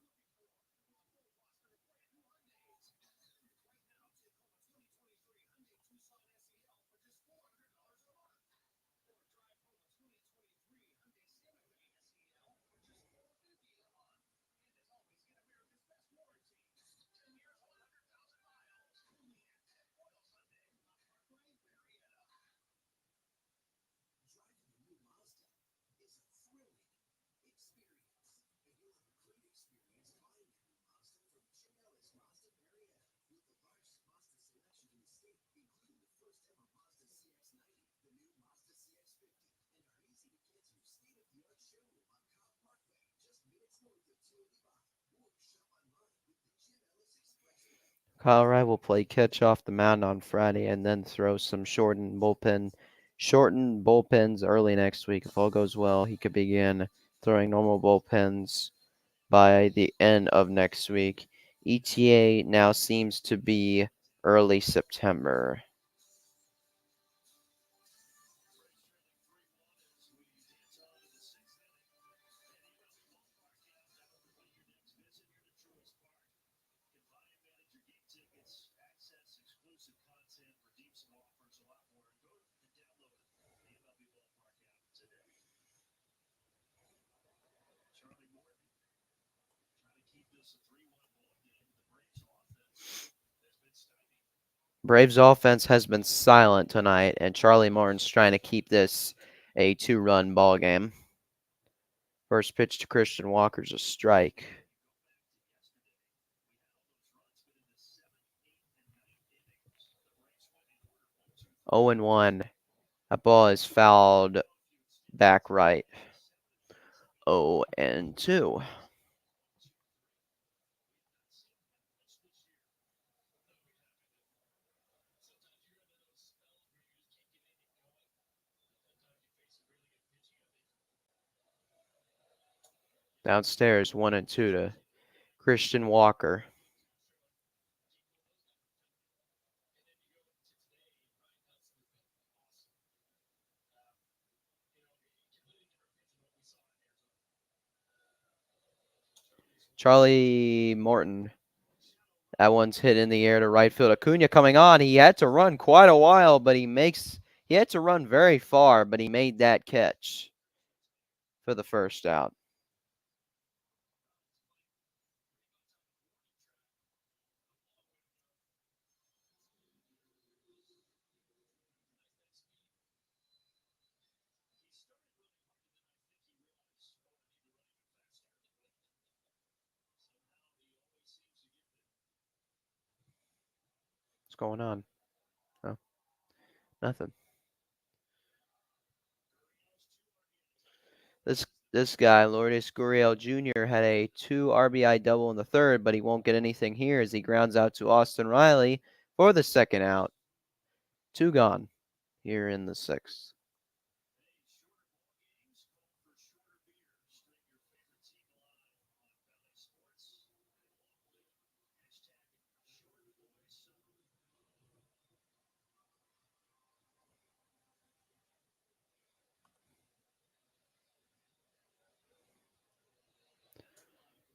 Kyle Wright will play catch off the mound on Friday and then throw some shortened bullpens early next week. If all goes well, he could begin throwing normal bullpens by the end of next week. ETA now seems to be early September. Braves offense has been silent tonight, and Charlie Morton's trying to keep this a 2-run ball game. First pitch to Christian Walker's a strike. 0-1. That ball is fouled back right. 0-2. Downstairs, 1-2 to Christian Walker. Charlie Morton. That one's hit in the air to right field. Acuna coming on. He had to run quite a while, but he had to run very far, but he made that catch for the first out. going on? Oh, nothing. This guy, Lourdes Gurriel Jr., had a 2 RBI double in the third, but he won't get anything here as he grounds out to Austin Riley for the second out. 2 gone here in the sixth.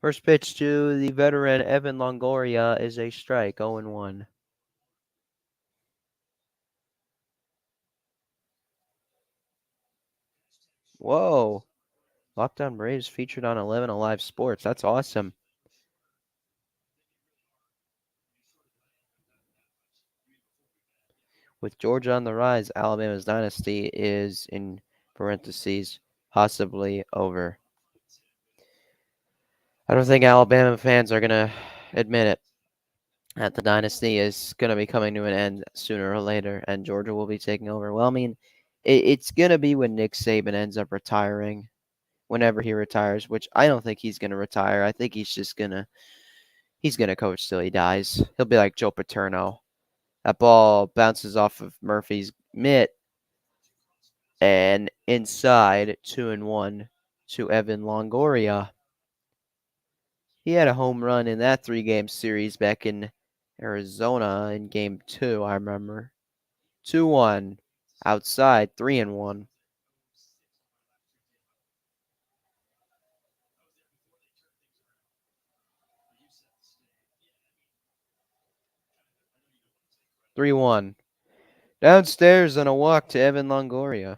First pitch to the veteran Evan Longoria is a strike, 0-1. Whoa. Lockdown Braves featured on 11 Alive Sports. That's awesome. With Georgia on the rise, Alabama's dynasty is, in parentheses, possibly over. I don't think Alabama fans are going to admit it, that the dynasty is going to be coming to an end sooner or later, and Georgia will be taking over. Well, I mean, it's going to be when Nick Saban ends up retiring, whenever he retires, which I don't think he's going to retire. I think he's just going to coach till he dies. He'll be like Joe Paterno. That ball bounces off of Murphy's mitt and inside 2-1 to Evan Longoria. He had a home run in that 3-game series back in Arizona in game 2, I remember. 2-1 outside, 3-1. Three-one. Downstairs on a walk to Evan Longoria.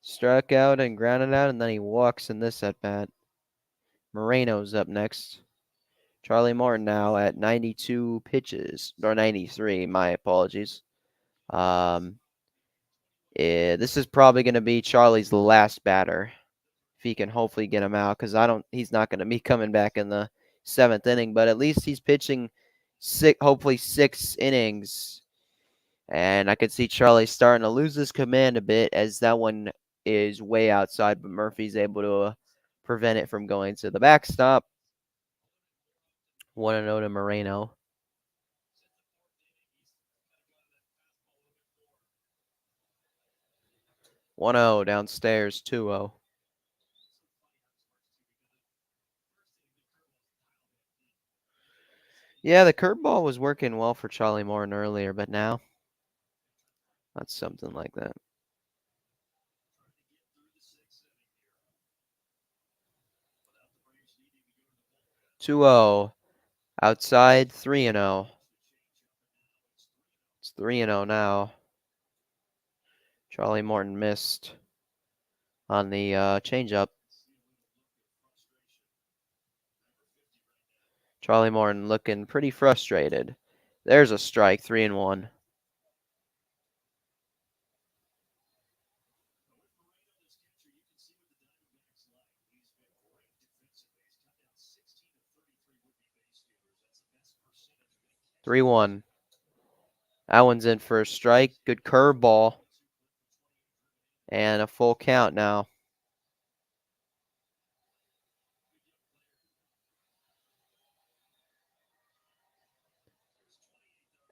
Struck out and grounded out, and then he walks in this at bat. Moreno's up next. Charlie Morton now at 92 pitches, or 93, my apologies. This is probably going to be Charlie's last batter, if he can hopefully get him out, because he's not going to be coming back in the 7th inning, but at least he's pitching hopefully 6 innings. And I could see Charlie starting to lose his command a bit, as that one is way outside, but Murphy's able to prevent it from going to the backstop. 1-0 to Moreno. One 0 downstairs, 2-0. Yeah, the curveball was working well for Charlie Morton earlier, but now not something like that. 2-0. Outside, 3-0. It's 3-0 now. Charlie Morton missed on the changeup. Charlie Morton looking pretty frustrated. There's a strike, 3-1. Three one. That one's in for a strike. Good curveball. And a full count now.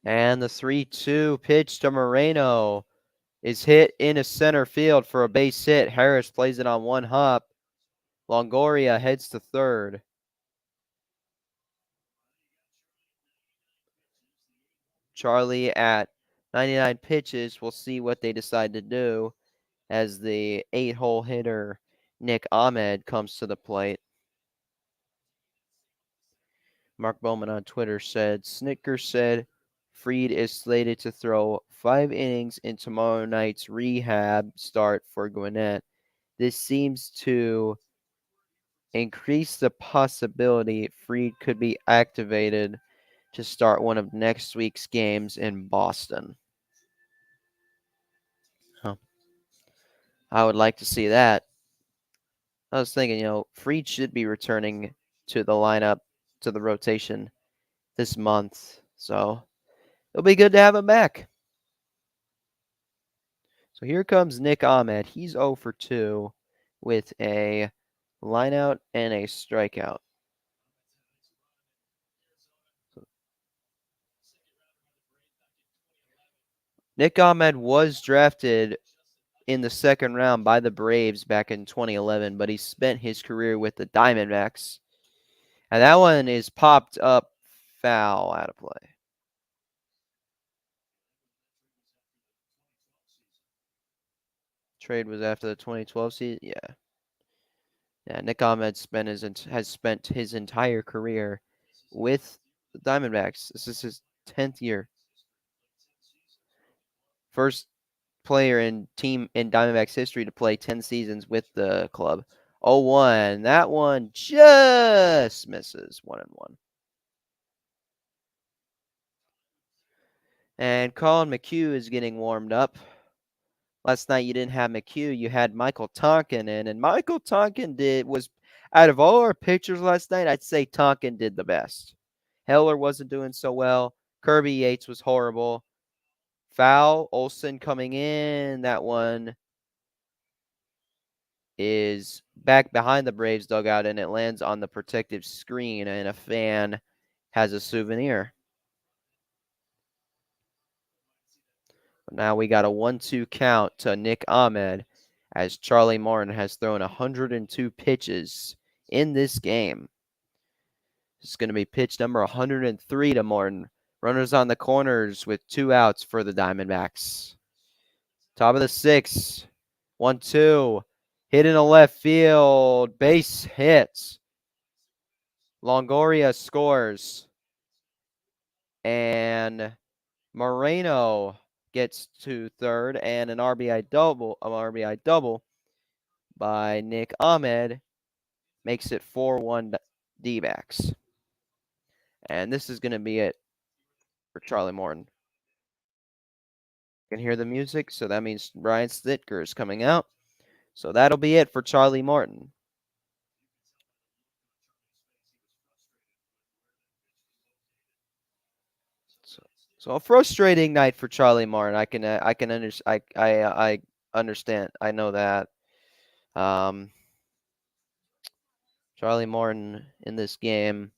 And the 3-2 pitch to Moreno is hit into center field for a base hit. Harris plays it on one hop. Longoria heads to third. Charlie at 99 pitches. We'll see what they decide to do as the 8-hole hitter Nick Ahmed comes to the plate. Mark Bowman on Twitter said, Snicker said Fried is slated to throw 5 innings in tomorrow night's rehab start for Gwinnett. This seems to increase the possibility Fried could be activated to start one of next week's games in Boston. Huh. I would like to see that. I was thinking, Fried should be returning to the lineup, to the rotation this month. So it'll be good to have him back. So here comes Nick Ahmed. He's 0 for 2 with a lineout and a strikeout. Nick Ahmed was drafted in the second round by the Braves back in 2011, but he spent his career with the Diamondbacks. And that one is popped up foul out of play. Trade was after the 2012 season. Yeah. Yeah, Nick Ahmed has spent his entire career with the Diamondbacks. This is his 10th year. First player in Diamondbacks history to play 10 seasons with the club. 0-1. That one just misses 1-1. And Colin McHugh is getting warmed up. Last night you didn't have McHugh, you had Michael Tonkin in, and Michael Tonkin was out of all our pitchers last night, I'd say Tonkin did the best. Heller wasn't doing so well. Kirby Yates was horrible. Foul, Olsen coming in. That one is back behind the Braves dugout, and it lands on the protective screen, and a fan has a souvenir. Now we got a 1-2 count to Nick Ahmed as Charlie Morton has thrown 102 pitches in this game. This is going to be pitch number 103 to Morton. Runners on the corners with 2 outs for the Diamondbacks. Top of the 6th. 1-2. Hit in the left field. Base hit. Longoria scores. And Moreno gets to third, and an RBI double by Nick Ahmed makes it 4-1 D-backs. And this is going to be it for Charlie Morton. You can hear the music, so that means Brian Snitker is coming out. So that'll be it for Charlie Morton. So a frustrating night for Charlie Morton. I understand. I know that. Charlie Morton in this game,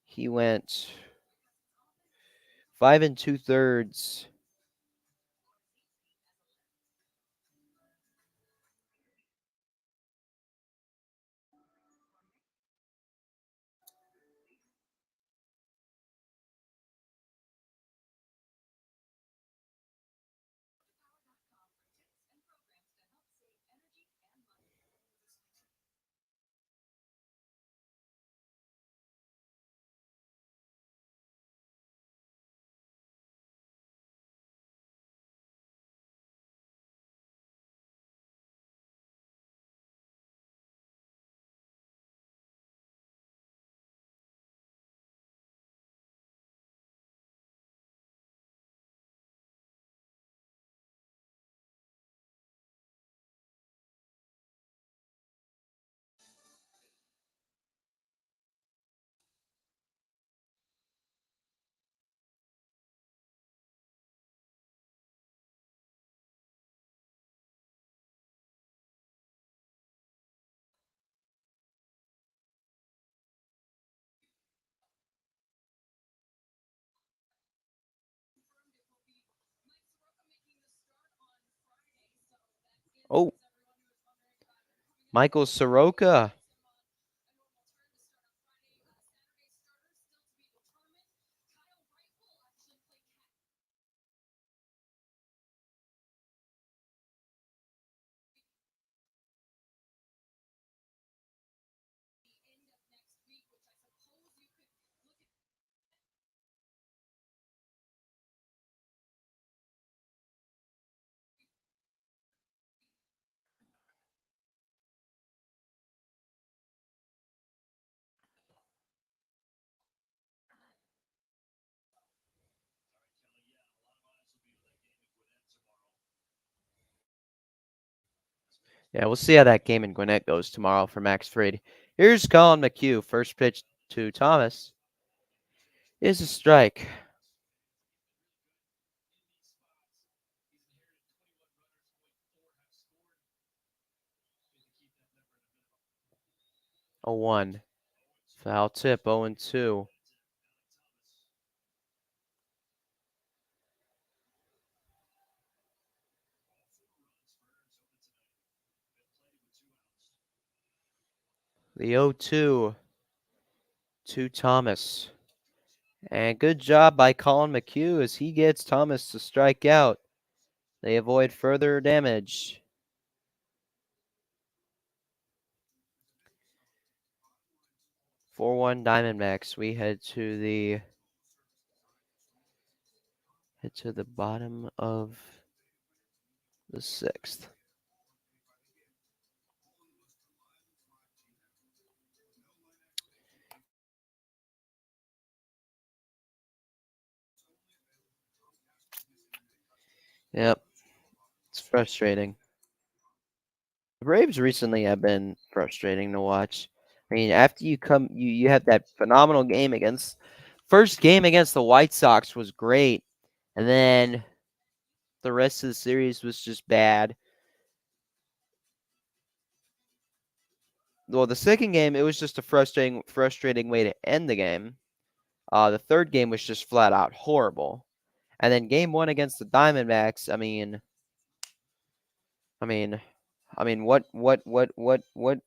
he went 5 2/3. Oh, Michael Soroka. Yeah, we'll see how that game in Gwinnett goes tomorrow for Max Fried. Here's Colin McHugh. First pitch to Thomas. is a strike. A 1. Foul tip, 0-2. The 0-2 to Thomas. And good job by Colin McHugh as he gets Thomas to strike out. They avoid further damage. 4-1 Diamondbacks. We head to the bottom of the 6th. Yep, it's frustrating. The Braves recently have been frustrating to watch. I mean, after you have that phenomenal game first game against the White Sox was great, and then the rest of the series was just bad. Well, the second game, it was just a frustrating way to end the game. The third game was just flat out horrible. And then game 1 against the Diamondbacks, I mean, what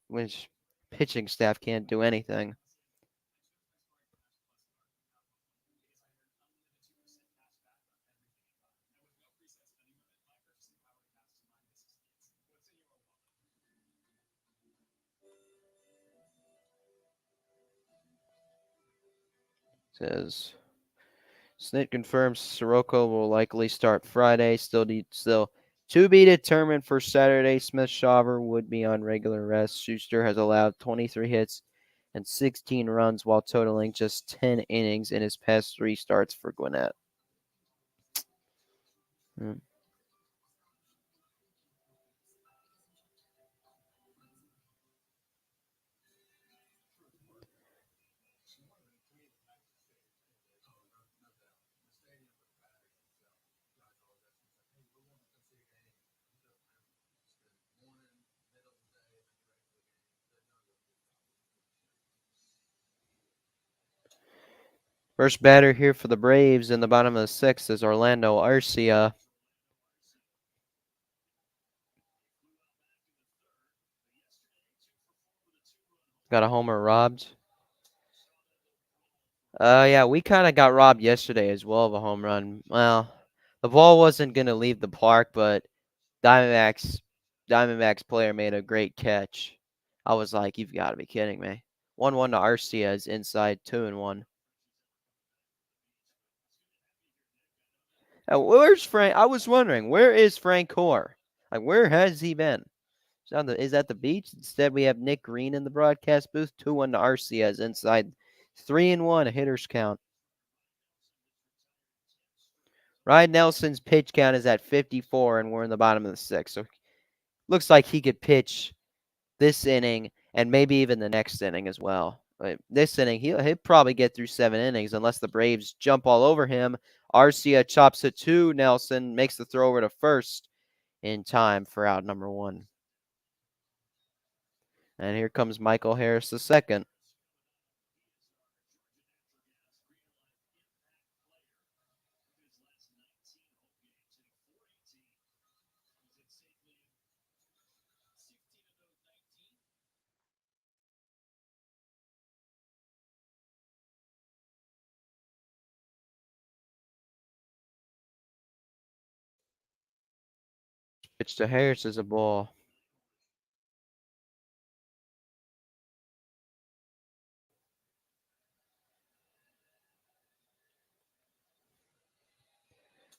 was pitching staff can't do anything. Says Snit confirms Soroka will likely start Friday. Still to be determined for Saturday. Smith-Shawver would be on regular rest. Schuster has allowed 23 hits and 16 runs while totaling just 10 innings in his past 3 starts for Gwinnett. First batter here for the Braves in the bottom of the 6th is Orlando Arcia. Got a homer robbed. Yeah, we kind of got robbed yesterday as well of a home run. Well, the ball wasn't going to leave the park, but Diamondbacks player made a great catch. I was like, you've got to be kidding me. 1-1 to Arcia is inside 2-1. Where's Frank? I was wondering, where is Frank Core? Like, where has he been? Is at the beach? Instead, we have Nick Green in the broadcast booth. 2-1 to Arcia is inside 3-1, a hitter's count. Ryne Nelson's pitch count is at 54, and we're in the bottom of the 6th. So looks like he could pitch this inning and maybe even the next inning as well. But this inning, he'll probably get through 7 innings unless the Braves jump all over him. Arcia chops it to Nelson, makes the throw over to first in time for out number 1. And here comes Michael Harris II. Pitch to Harris is a ball.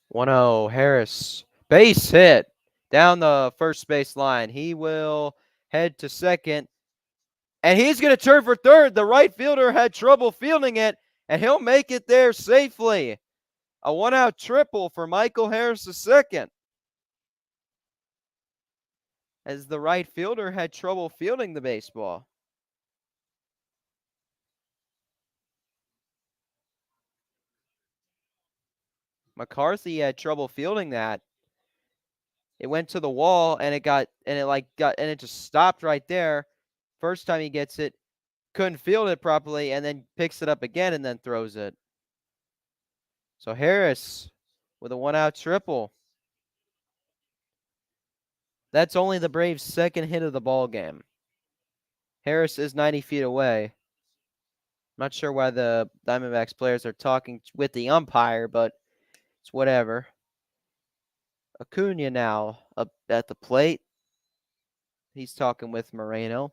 One-zero Harris. Base hit down the first base line. He will head to second. And he's going to turn for third. The right fielder had trouble fielding it, and he'll make it there safely. A 1-out triple for Michael Harris II. As the right fielder had trouble fielding the baseball. McCarthy had trouble fielding that. It went to the wall and it just stopped right there. First time he gets it, couldn't field it properly, and then picks it up again and then throws it. So Harris with a 1-out triple. That's only the Braves' second hit of the ball game. Harris is 90 feet away. Not sure why the Diamondbacks players are talking with the umpire, but it's whatever. Acuna now up at the plate. He's talking with Moreno.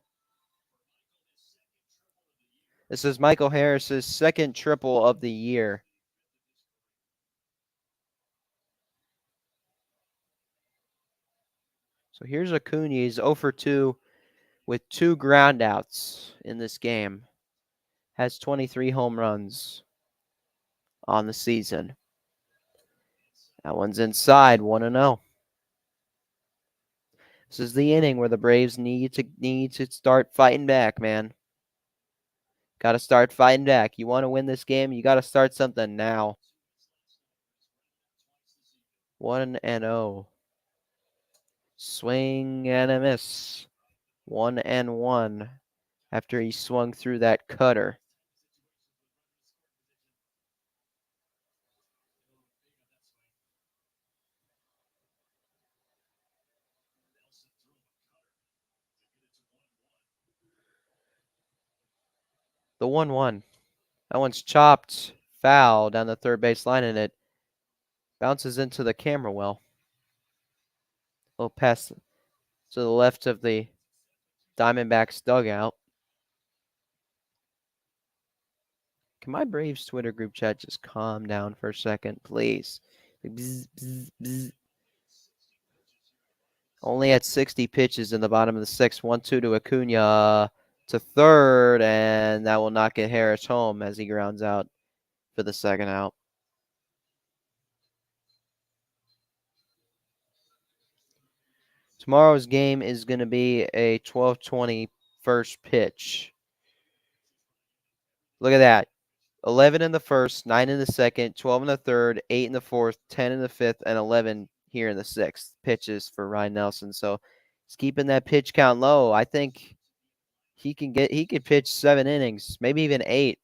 This is Michael Harris's second triple of the year. So here's Acuna. He's 0 for 2 with 2 groundouts in this game. Has 23 home runs on the season. That one's inside, 1-0. This is the inning where the Braves need to start fighting back, man. Got to start fighting back. You want to win this game, you got to start something now. 1-0. Swing and a miss. 1-1 after he swung through that cutter. The 1-1. That one's chopped foul down the third base line, and it bounces into the camera well. A little pass to the left of the Diamondbacks dugout. Can my Braves Twitter group chat just calm down for a second, please? Bzz, bzz, bzz. Only at 60 pitches in the bottom of the sixth. 1-2 to Acuna to third, and that will not get Harris home as he grounds out for the second out. Tomorrow's game is going to be a 12:20 first pitch. Look at that. 11 in the first, 9 in the second, 12 in the third, 8 in the fourth, 10 in the fifth, and 11 here in the sixth pitches for Ryne Nelson. So he's keeping that pitch count low. I think he could pitch 7 innings, maybe even 8.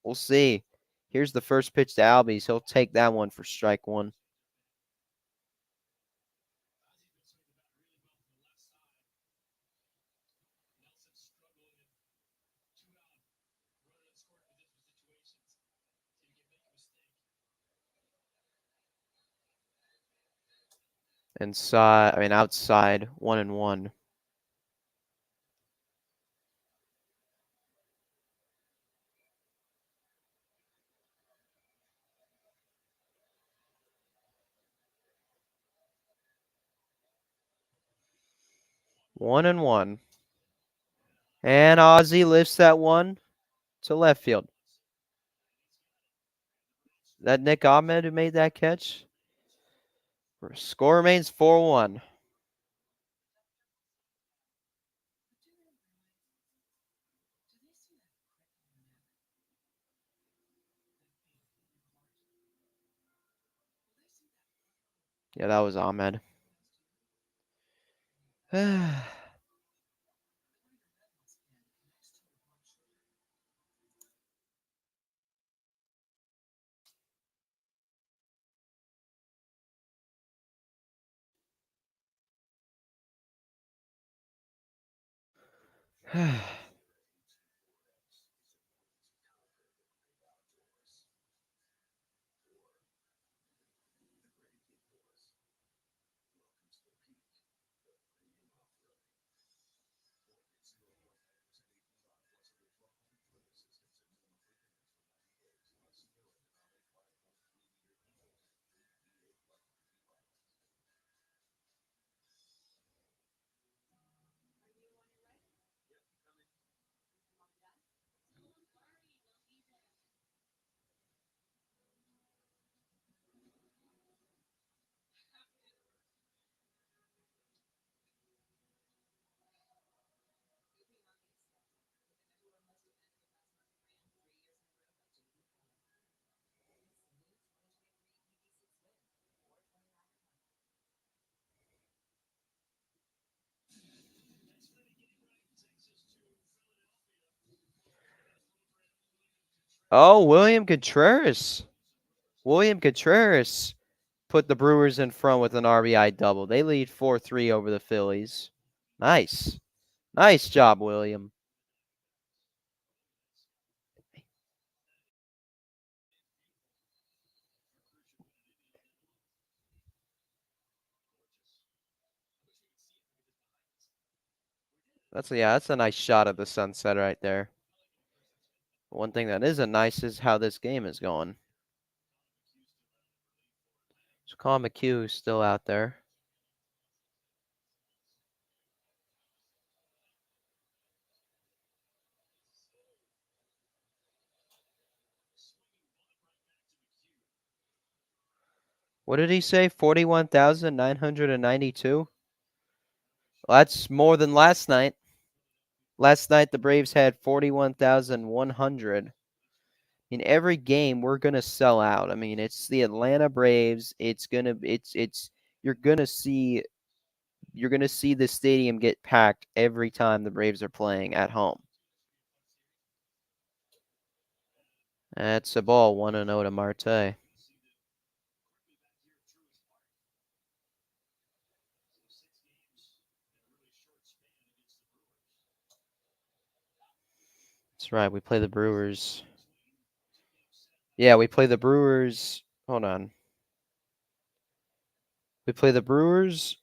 We'll see. Here's the first pitch to Albies. He'll take that one for strike 1. Outside, 1-1. One and one. And Ozzie lifts that one to left field. That Nick Ahmed who made that catch? Score remains 4-1. Yeah, that was Ahmed. Oh, William Contreras. William Contreras put the Brewers in front with an RBI double. They lead 4-3 over the Phillies. Nice. Nice job, William. That's a nice shot of the sunset right there. One thing that isn't nice is how this game is going. So Colin McHugh is still out there. What did he say? 41,992? Well, that's more than last night. Last night the Braves had 41,100. In every game we're going to sell out. I mean, it's the Atlanta Braves. It's you're going to see the stadium get packed every time the Braves are playing at home. That's a ball, 1-0 to Marte. That's right. We play the Brewers. Yeah, we play the Brewers. Hold on. We play the Brewers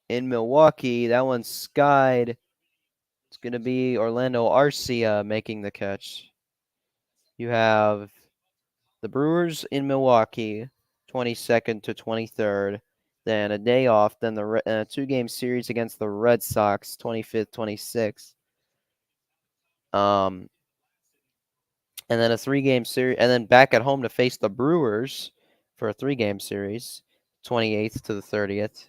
in Milwaukee. That one's skied. It's going to be Orlando Arcia making the catch. You have the Brewers in Milwaukee, 22nd to 23rd. Then a day off. Then the 2-game series against the Red Sox, 25th, 26th. And then a 3-game series, and then back at home to face the Brewers for a 3-game series, 28th to the 30th.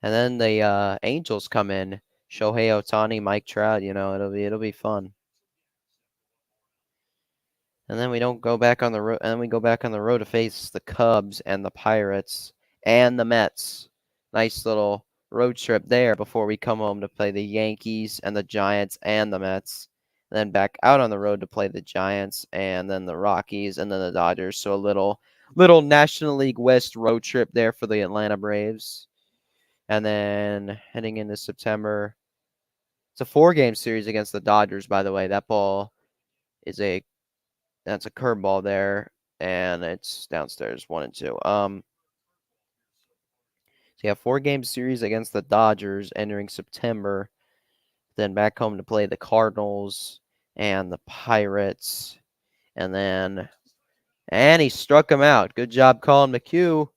And then the Angels come in, Shohei Ohtani, Mike Trout. It'll be fun. And then we don't go back on the road. And then we go back on the road to face the Cubs and the Pirates and the Mets. Nice little road trip there before we come home to play the Yankees and the Giants and the Mets. And then back out on the road to play the Giants and then the Rockies and then the Dodgers. So a little National League West road trip there for the Atlanta Braves. And then heading into September, it's a 4-game series against the Dodgers, by the way. That ball is that's a curveball there, and it's downstairs, 1-2. So you have 4-game series against the Dodgers entering September, then back home to play the Cardinals and the Pirates, and he struck him out. Good job, Colin McHugh.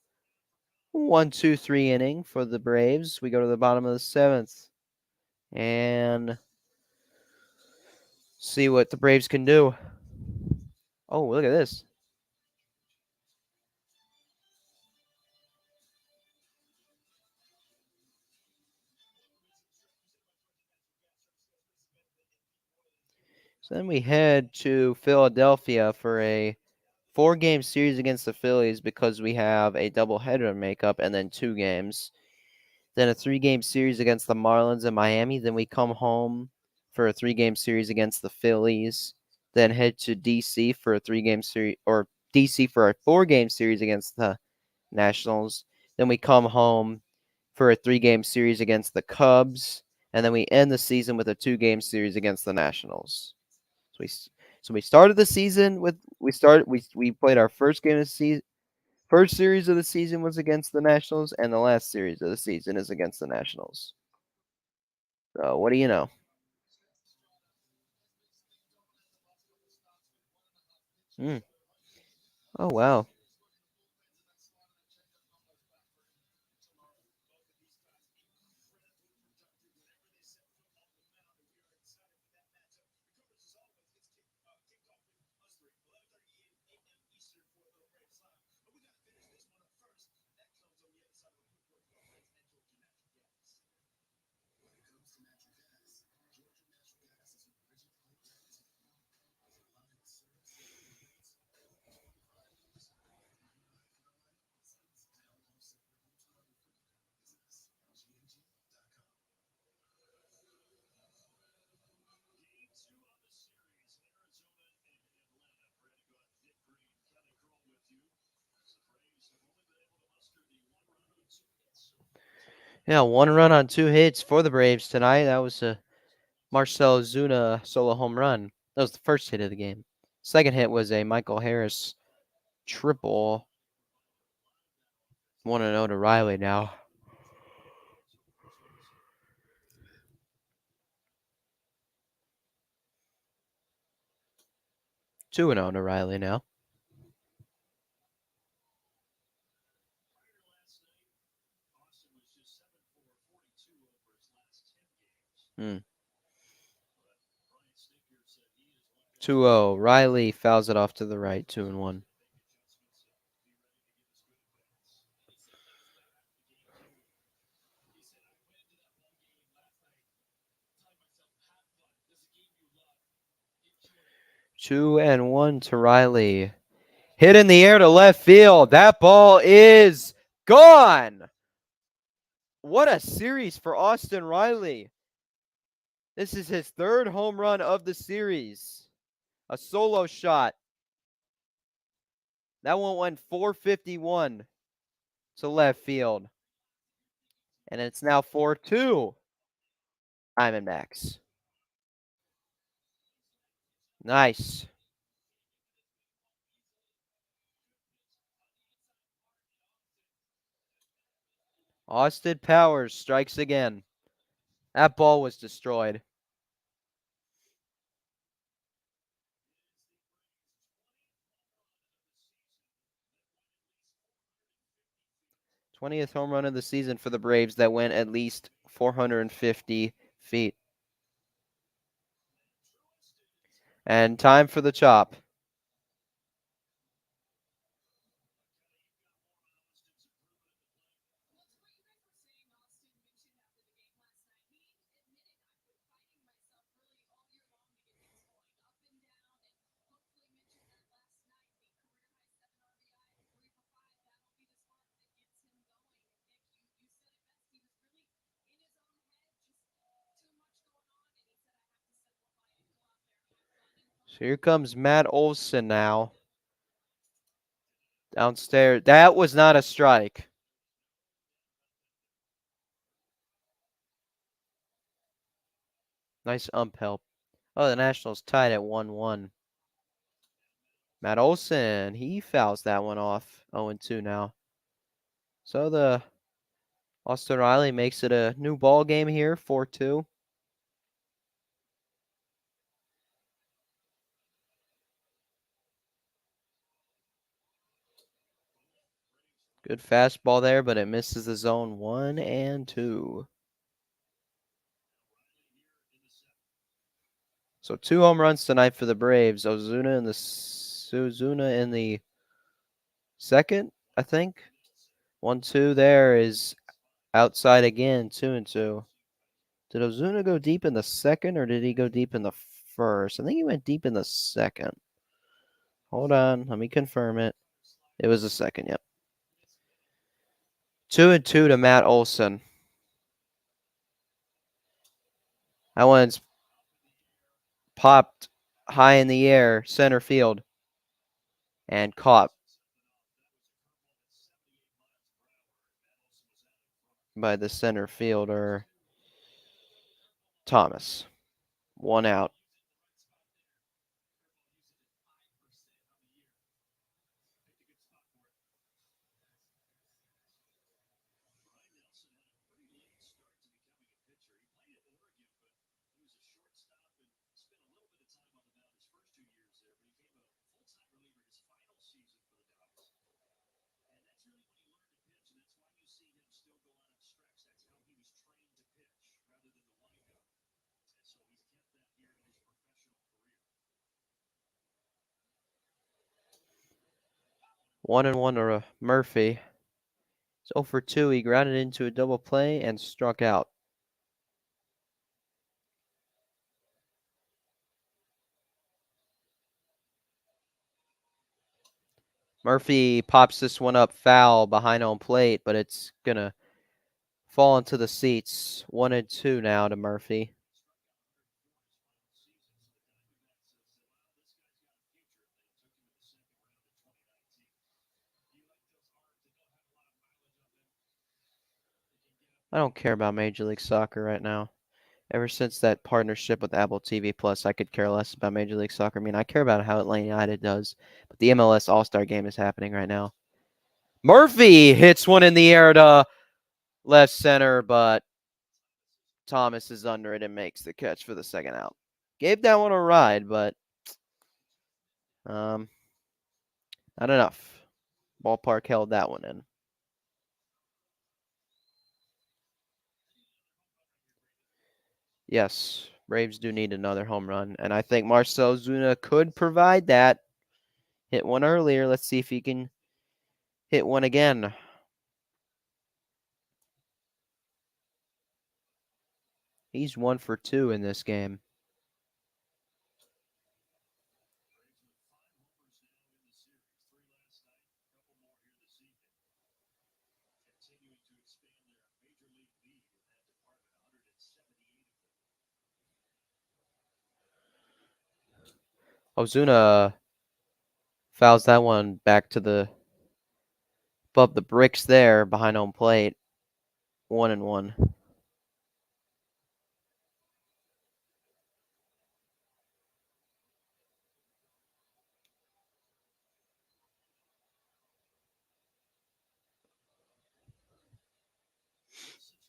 1-2-3 inning for the Braves. We go to the bottom of the 7th, and see what the Braves can do. Oh, look at this. So then we head to Philadelphia for a 4-game series against the Phillies because we have a doubleheader makeup and then 2 games. Then a 3-game series against the Marlins in Miami. Then we come home for a 3-game series against the Phillies. Then head to DC for a 3-game series, or DC for a 4-game series against the Nationals. Then we come home for a 3-game series against the Cubs. And then we end the season with a 2-game series against the Nationals. So we started the season with we played our first game of the season. First series of the season was against the Nationals, and the last series of the season is against the Nationals. So what do you know? Hmm. Oh wow. Yeah, 1 run on 2 hits for the Braves tonight. That was a Marcell Ozuna solo home run. That was the first hit of the game. Second hit was a Michael Harris triple. 1-0 to Riley now. Two and 0 to Riley now. Hmm. 2-0. Riley fouls it off to the right. 2-1. Two and 1 to Riley. Hit in the air to left field. That ball is gone. What a series for Austin Riley. This is his third home run of the series. A solo shot. That one went 451 to left field. And it's now 4-2 Diamondbacks. Nice. Austin Powers strikes again. That ball was destroyed. '20th home run of the season for the Braves that went at least 450 feet. And time for the chop. So here comes Matt Olson now. Downstairs. That was not a strike. Nice ump help. Oh, the Nationals tied at 1-1. Matt Olson, he fouls that one off. 0-2 now. So the Austin Riley makes it a new ball game here, 4-2. Good fastball there, but it misses the zone 1 and 2. So 2 home runs tonight for the Braves. Ozuna in the second, I think. 1-2 there is outside again, 2-2. Did Ozuna go deep in the second or did he go deep in the first? I think he went deep in the second. Hold on, let me confirm it. It was the second, yep. 2-2 to Matt Olson. That one's popped high in the air, center field, and caught by the center fielder, Thomas. 1 out. One and one to Murphy. It's 0 for 2. He grounded into a double play and struck out. Murphy pops this one up foul behind home plate, but it's going to fall into the seats. 1-2 now to Murphy. I don't care about Major League Soccer right now. Ever since that partnership with Apple TV Plus, I could care less about Major League Soccer. I mean, I care about how Atlanta United does, but the MLS All-Star Game is happening right now. Murphy hits one in the air to left center, but Thomas is under it and makes the catch for the second out. Gave that one a ride, but not enough. Ballpark held that one in. Yes, Braves do need another home run, and I think Marcell Ozuna could provide that. Hit one earlier. Let's see if he can hit one again. He's 1 for 2 in this game. Ozuna fouls that one back to the above the bricks there behind home plate. 1-1.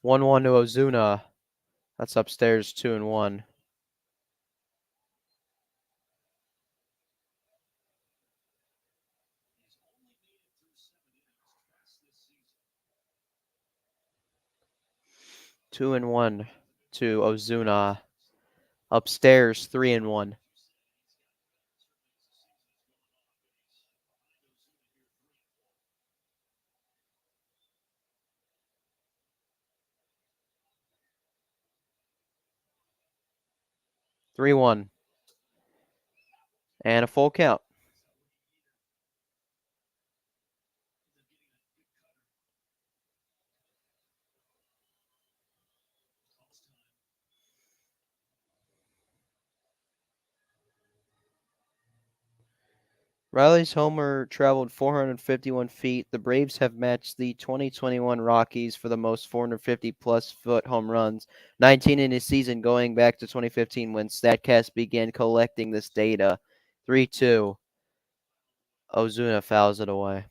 1-1 to Ozuna. That's upstairs 2-1. Two and one to Ozuna. Upstairs 3-1. Three one. And a full count. Riley's homer traveled 451 feet. The Braves have matched the 2021 Rockies for the most 450-plus foot home runs, 19 in a season going back to 2015 when StatCast began collecting this data. 3-2. Ozuna fouls it away.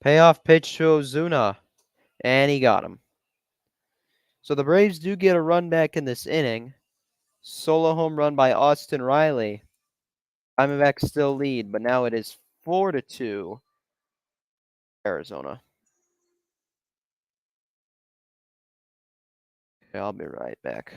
Payoff pitch to Ozuna, and he got him. So the Braves do get a run back in this inning. Solo home run by Austin Riley. Diamondbacks still lead, but now it is 4-2 Arizona. Okay, I'll be right back.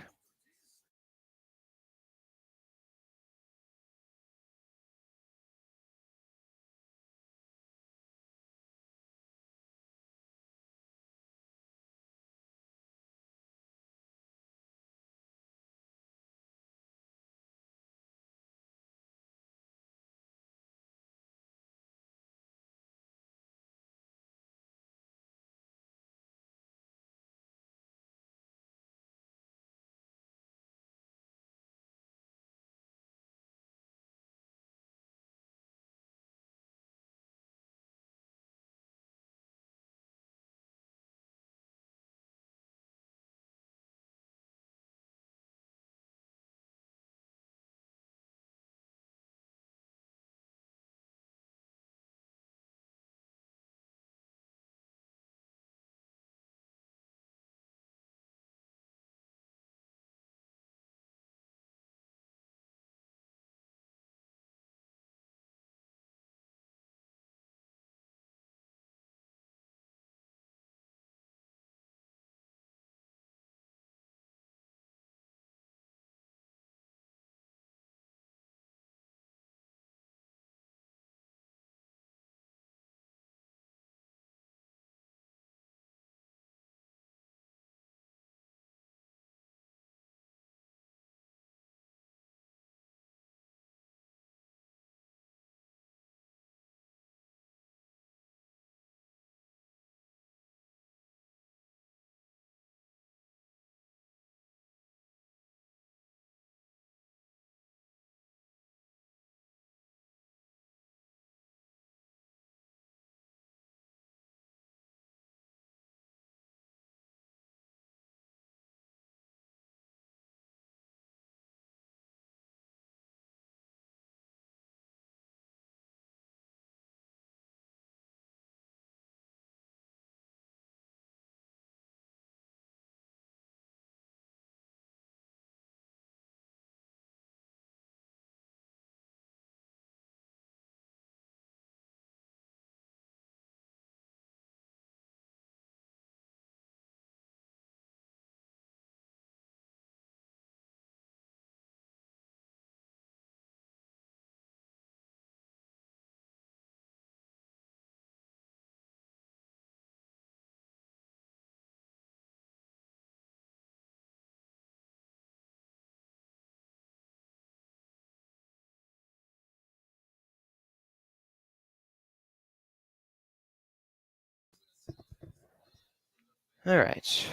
All right.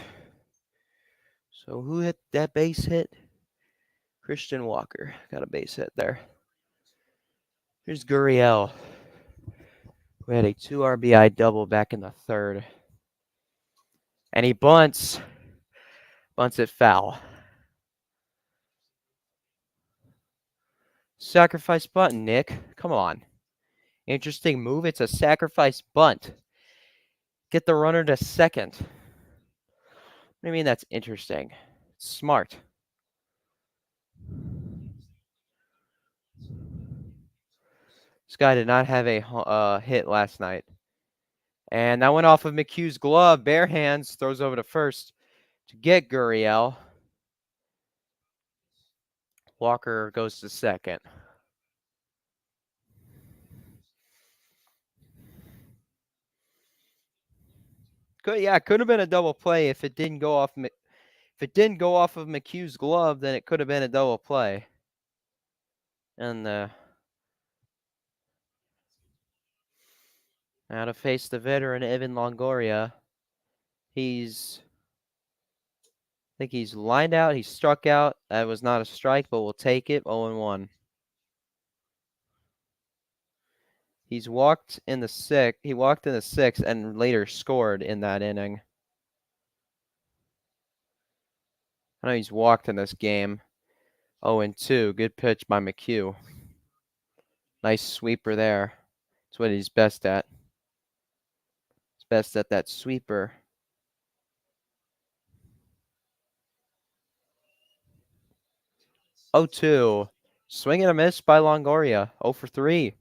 So who hit that base hit? Christian Walker got a base hit there. Here's Gurriel, who had a 2 RBI double back in the third. And he bunts it foul. Sacrifice bunt, Nick. Come on. Interesting move. It's a sacrifice bunt. Get the runner to second. What do you mean that's interesting? Smart. This guy did not have a hit last night. And that went off of McHugh's glove. Bare hands. Throws over to first to get Gurriel. Walker goes to second. Could have been a double play if it didn't go off. If it didn't go off of McHugh's glove, then it could have been a double play. And now to face the veteran Evan Longoria. I think he's lined out. He struck out. That was not a strike, but we'll take it. 0-1. He walked in the sixth and later scored in that inning. I know he's walked in this game. 0-2. Good pitch by McHugh. Nice sweeper there. That's what he's best at. He's best at that sweeper. 0-2. Swing and a miss by Longoria. 0-3.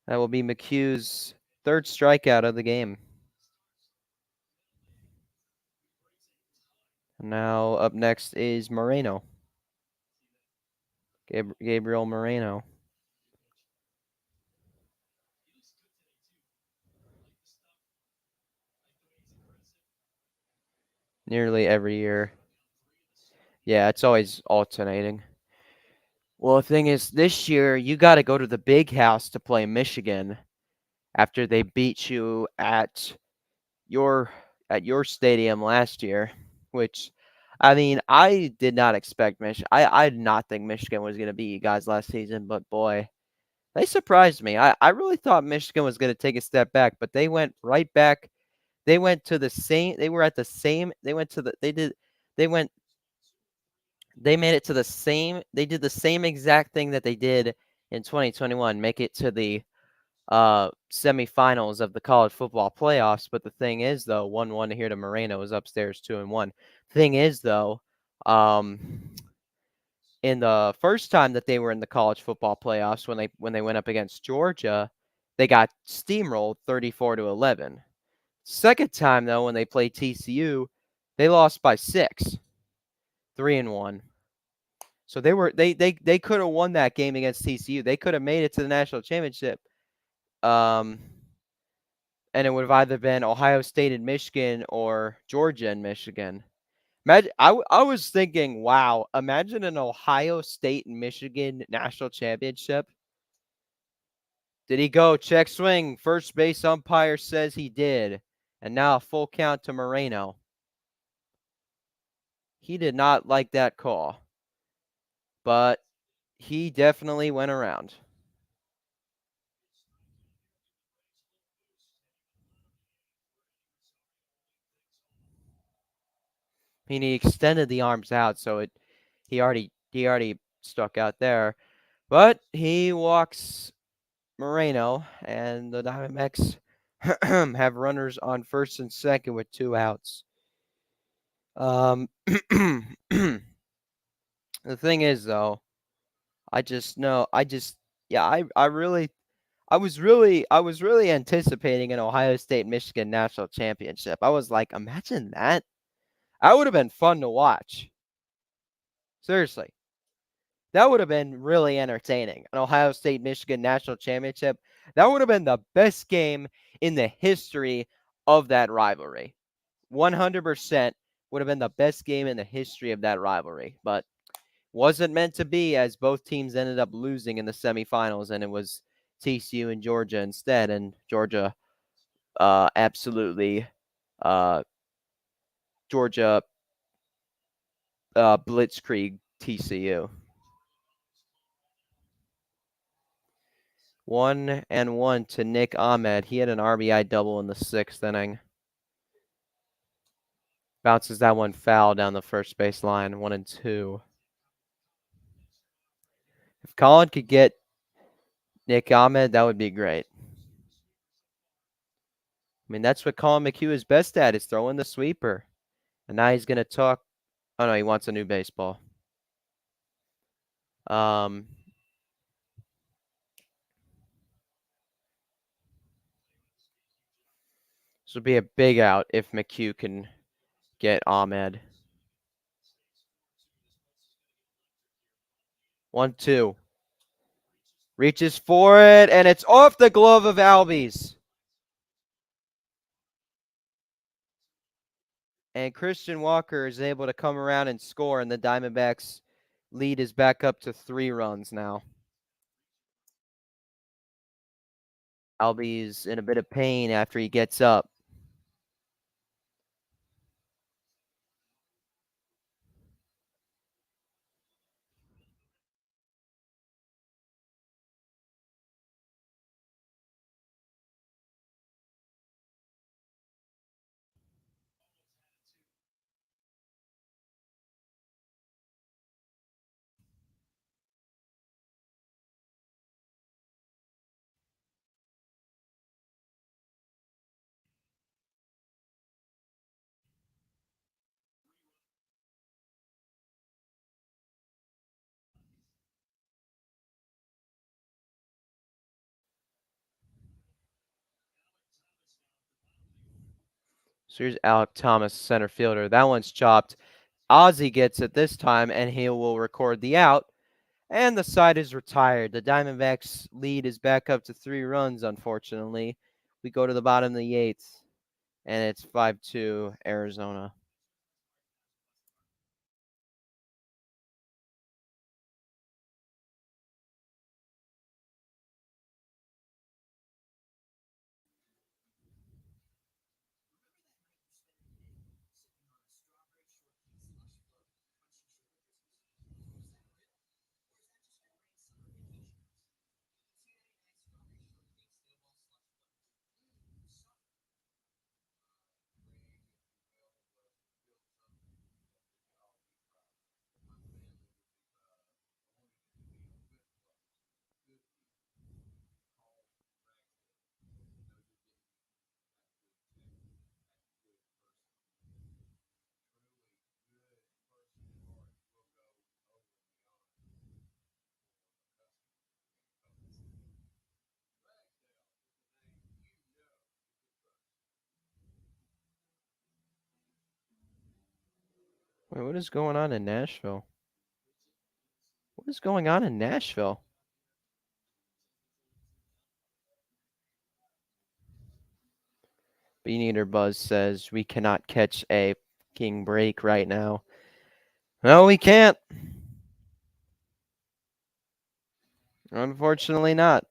That will be McHugh's third strikeout of the game. Now up next is Moreno. Gabriel Moreno. Nearly every year. Yeah, it's always alternating. Well, the thing is, this year you got to go to the big house to play Michigan after they beat you at your stadium last year, which, I mean, I did not expect Michigan. I did not think Michigan was going to beat you guys last season, but boy, they surprised me. I really thought Michigan was going to take a step back, but they went right back. They went to the same. They were at the same. They went to the. They did. They went. They made it to the same. They did the same exact thing that they did in 2021. Make it to the semifinals of the college football playoffs. But the thing is, though, 1-1 here to Moreno is upstairs 2-1. Thing is, though, in the first time that they were in the college football playoffs, when they went up against Georgia, they got steamrolled 34-11. Second time, though, when they played TCU, they lost by 6, 3-1. So they could have won that game against TCU. They could have made it to the national championship. And it would have either been Ohio State and Michigan or Georgia and Michigan. Imagine, I was thinking, wow, imagine an Ohio State and Michigan national championship. Did he go check swing? First base umpire says he did. And now a full count to Moreno. He did not like that call. But he definitely went around. I mean, he extended the arms out, so he already stuck out there. But he walks Moreno, and the Diamondbacks have runners on first and second with 2 outs. The thing is, though, I was really anticipating an Ohio State Michigan national championship. I was like, imagine that. That would have been fun to watch. Seriously. That would have been really entertaining. An Ohio State Michigan national championship. That would have been the best game in the history of that rivalry. 100% would have been the best game in the history of that rivalry. But wasn't meant to be, as both teams ended up losing in the semifinals, and it was TCU and Georgia instead, and Georgia absolutely Georgia blitzkrieg TCU. 1-1 to Nick Ahmed. He had an RBI double in the 6th inning. Bounces that one foul down the first base line. 1-2. If Colin could get Nick Ahmed, that would be great. I mean, that's what Colin McHugh is best at, is throwing the sweeper. And now he's going to talk. Oh, no, he wants a new baseball. This would be a big out if McHugh can get Ahmed. 1-2. Reaches for it, and it's off the glove of Albies. And Christian Walker is able to come around and score, and the Diamondbacks lead is back up to 3 runs now. Albies in a bit of pain after he gets up. So here's Alec Thomas, center fielder. That one's chopped. Ozzie gets it this time, and he will record the out. And the side is retired. The Diamondbacks lead is back up to 3 runs, unfortunately. We go to the bottom of the 8th, and it's 5-2 Arizona. Wait, what is going on in Nashville? What is going on in Nashville? Beaneater Buzz says we cannot catch a king break right now. No, we can't. Unfortunately not.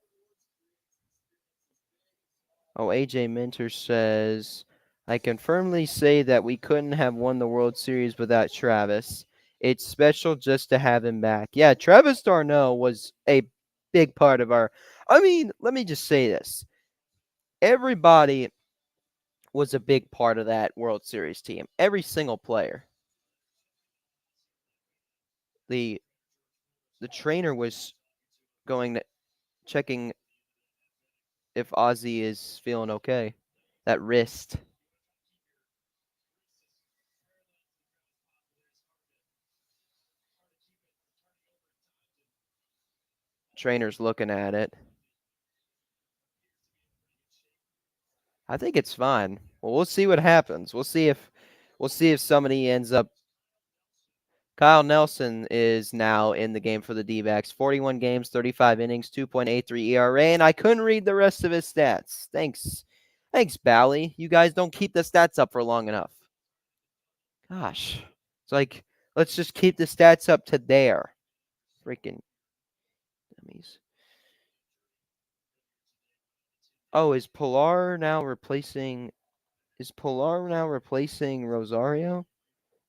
Oh, AJ Minter says, I can firmly say that we couldn't have won the World Series without Travis. It's special just to have him back. Yeah, Travis d'Arnaud was a big part of our. I mean, let me just say this. Everybody was a big part of that World Series team. Every single player. The trainer was going to checking if Ozzy is feeling okay. That wrist. Trainer's looking at it. I think it's fine. Well, we'll see what happens. We'll see if somebody ends up. Kyle Nelson is now in the game for the D-backs. 41 games, 35 innings, 2.83 ERA, and I couldn't read the rest of his stats. Thanks, Bally. You guys don't keep the stats up for long enough. Gosh, it's like let's just keep the stats up to there. Freaking dummies. Oh, is Pilar now replacing Rosario?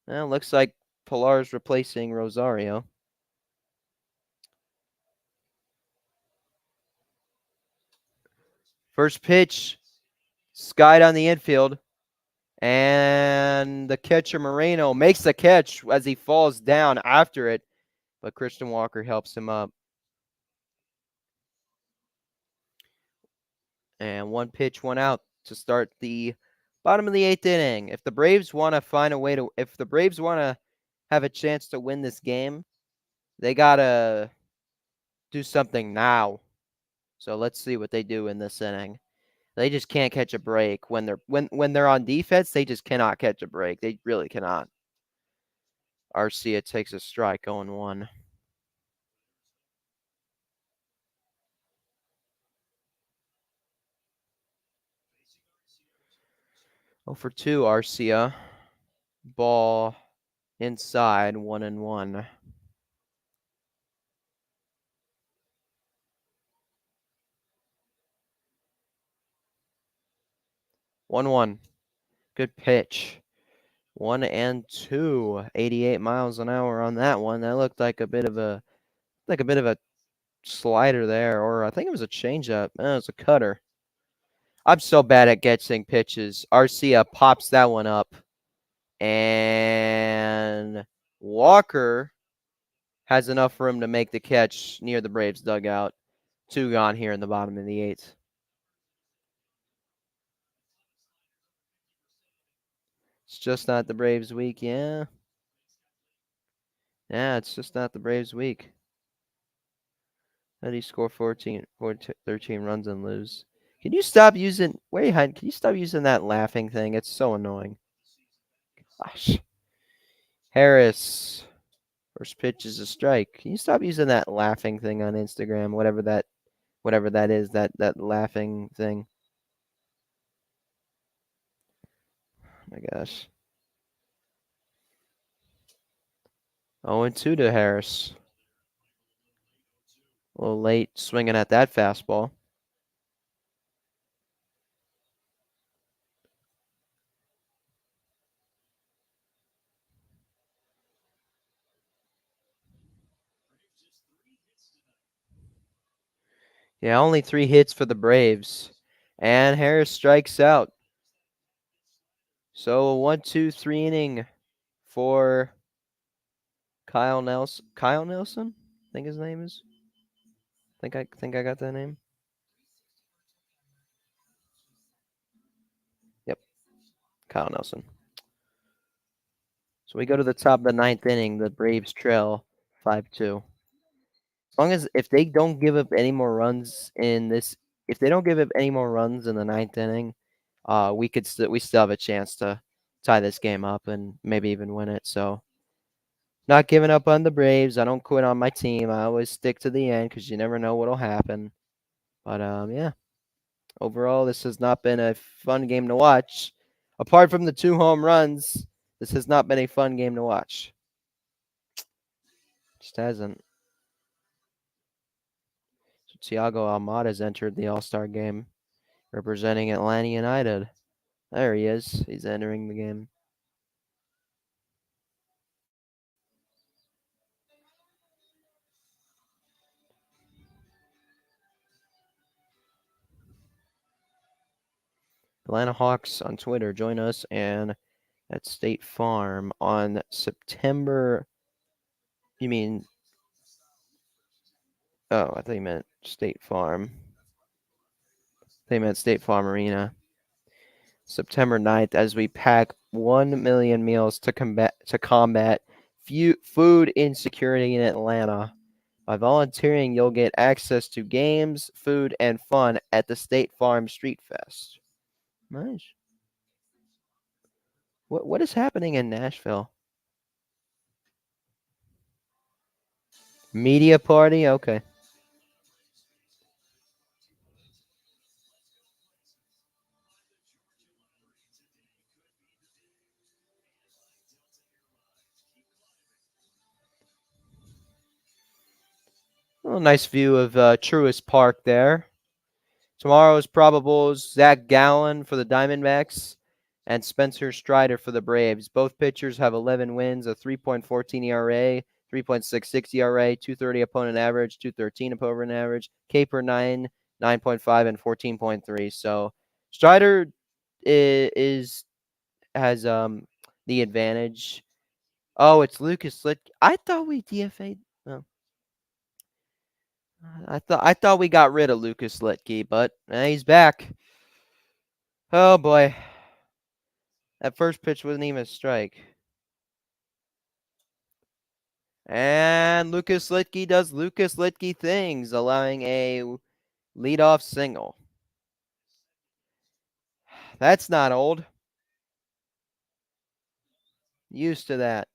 Well, looks like Pilar's replacing Rosario. First pitch, skied on the infield. And the catcher Moreno makes the catch as he falls down after it, but Christian Walker helps him up. And one pitch, one out to start the bottom of the 8th inning. If the Braves want to if the Braves want to have a chance to win this game, they got to do something now. So let's see what they do in this inning. They just can't catch a break when they're on defense. They just cannot catch a break. They really cannot. Arcia takes a strike, 0-1. 0-2, Arcia. Ball inside, 1-1. 1-1. Good pitch. 1-2. 88 miles an hour on that one. That looked like a bit of a slider there, or I think it was a changeup. It was a cutter. I'm so bad at guessing pitches. Arcia pops that one up. And Walker has enough room to make the catch near the Braves dugout. 2 gone here in the bottom of the 8th. It's just not the Braves' week, yeah. Yeah, it's just not the Braves' week. How do you score 13 runs and lose? Can you stop using can you stop using that laughing thing? It's so annoying. Gosh. Harris. First pitch is a strike. Can you stop using that laughing thing on Instagram? Whatever that is, that laughing thing. Oh my gosh. 0-2 to Harris. A little late swinging at that fastball. Yeah, only 3 hits for the Braves. And Harris strikes out. So a 1-2-3 inning for Kyle Nelson. Kyle Nelson? I think his name is. Think I got that name. Yep. Kyle Nelson. So we go to the top of the 9th inning. The Braves trail 5-2. As long as if they don't give up any more runs in this, if they don't give up any more runs in the 9th inning, we still have a chance to tie this game up and maybe even win it. So not giving up on the Braves. I don't quit on my team. I always stick to the end because you never know what'll happen. But yeah, overall, this has not been a fun game to watch. Apart from the 2 home runs, this has not been a fun game to watch. Just hasn't. So Thiago Almada's entered the All-Star game, representing Atlanta United. There he is. He's entering the game. Atlanta Hawks on Twitter. Join us and at State Farm on September. You mean? Oh, I thought you meant State Farm. They meant State Farm Arena. September 9th, as we pack 1 million meals to combat food insecurity in Atlanta. By volunteering, you'll get access to games, food, and fun at the State Farm Street Fest. Nice. What is happening in Nashville? Media party? Okay. Well, nice view of Truist Park there. Tomorrow's probables: Zach Gallen for the Diamondbacks and Spencer Strider for the Braves. Both pitchers have 11 wins, a 3.14 ERA, 3.66 ERA, 230 opponent average, 213 opponent average, K per 9, 9.5, and 14.3. So Strider has the advantage. Oh, it's Lucas Litt. I thought we DFA'd. Oh. I thought we got rid of Lucas Litke, but he's back. Oh boy. That first pitch wasn't even a strike. And Lucas Litke does Lucas Litke things, allowing a leadoff single. That's not old. Used to that.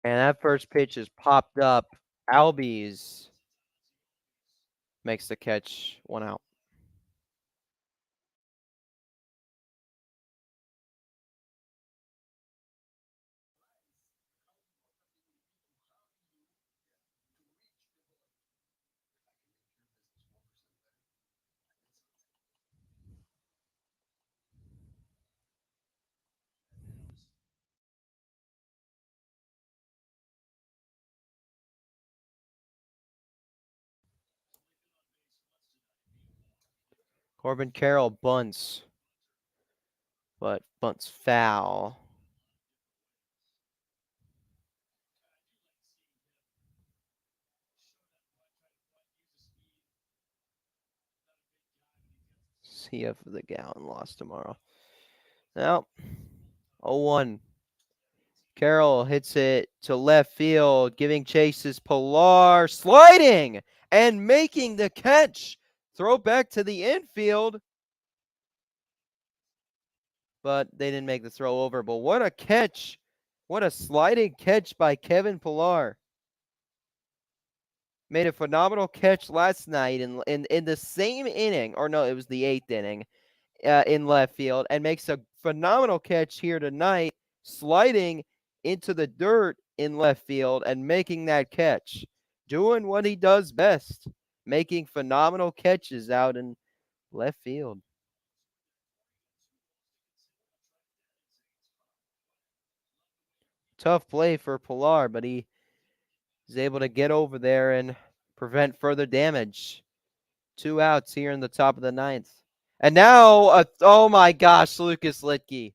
And that first pitch is popped up. Albies makes the catch, 1 out. Corbin Carroll bunts, but bunts foul. See if the Gallon lost tomorrow. Well, 0-1. Carroll hits it to left field, giving chases Pilar, sliding and making the catch. Throw back to the infield. But they didn't make the throw over. But what a catch. What a sliding catch by Kevin Pilar. Made a phenomenal catch last night in the same inning. Or no, it was the 8th inning in left field. And makes a phenomenal catch here tonight, sliding into the dirt in left field and making that catch. Doing what he does best. Making phenomenal catches out in left field. Tough play for Pilar, but he is able to get over there and prevent further damage. 2 outs here in the top of the 9th. And now, oh my gosh, Lucas Litke.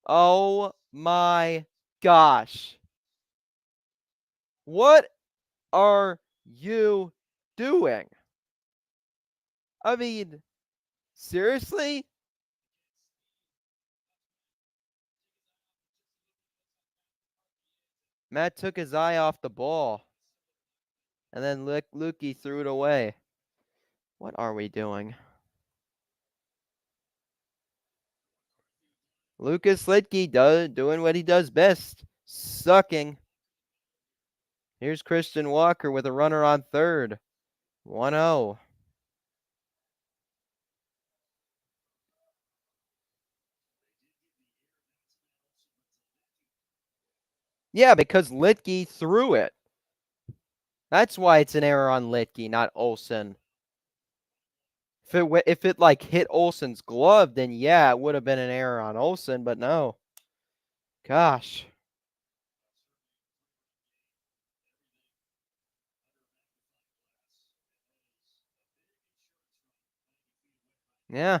Oh my gosh. What are you doing? I mean, seriously? Matt took his eye off the ball. And then Lukey threw it away. What are we doing? Lucas Litke doing what he does best. Sucking. Here's Christian Walker with a runner on third. 1-0. Yeah, because Litke threw it. That's why it's an error on Litke, not Olsen. If it like hit Olsen's glove, then yeah, it would have been an error on Olsen, but no. Gosh. Yeah.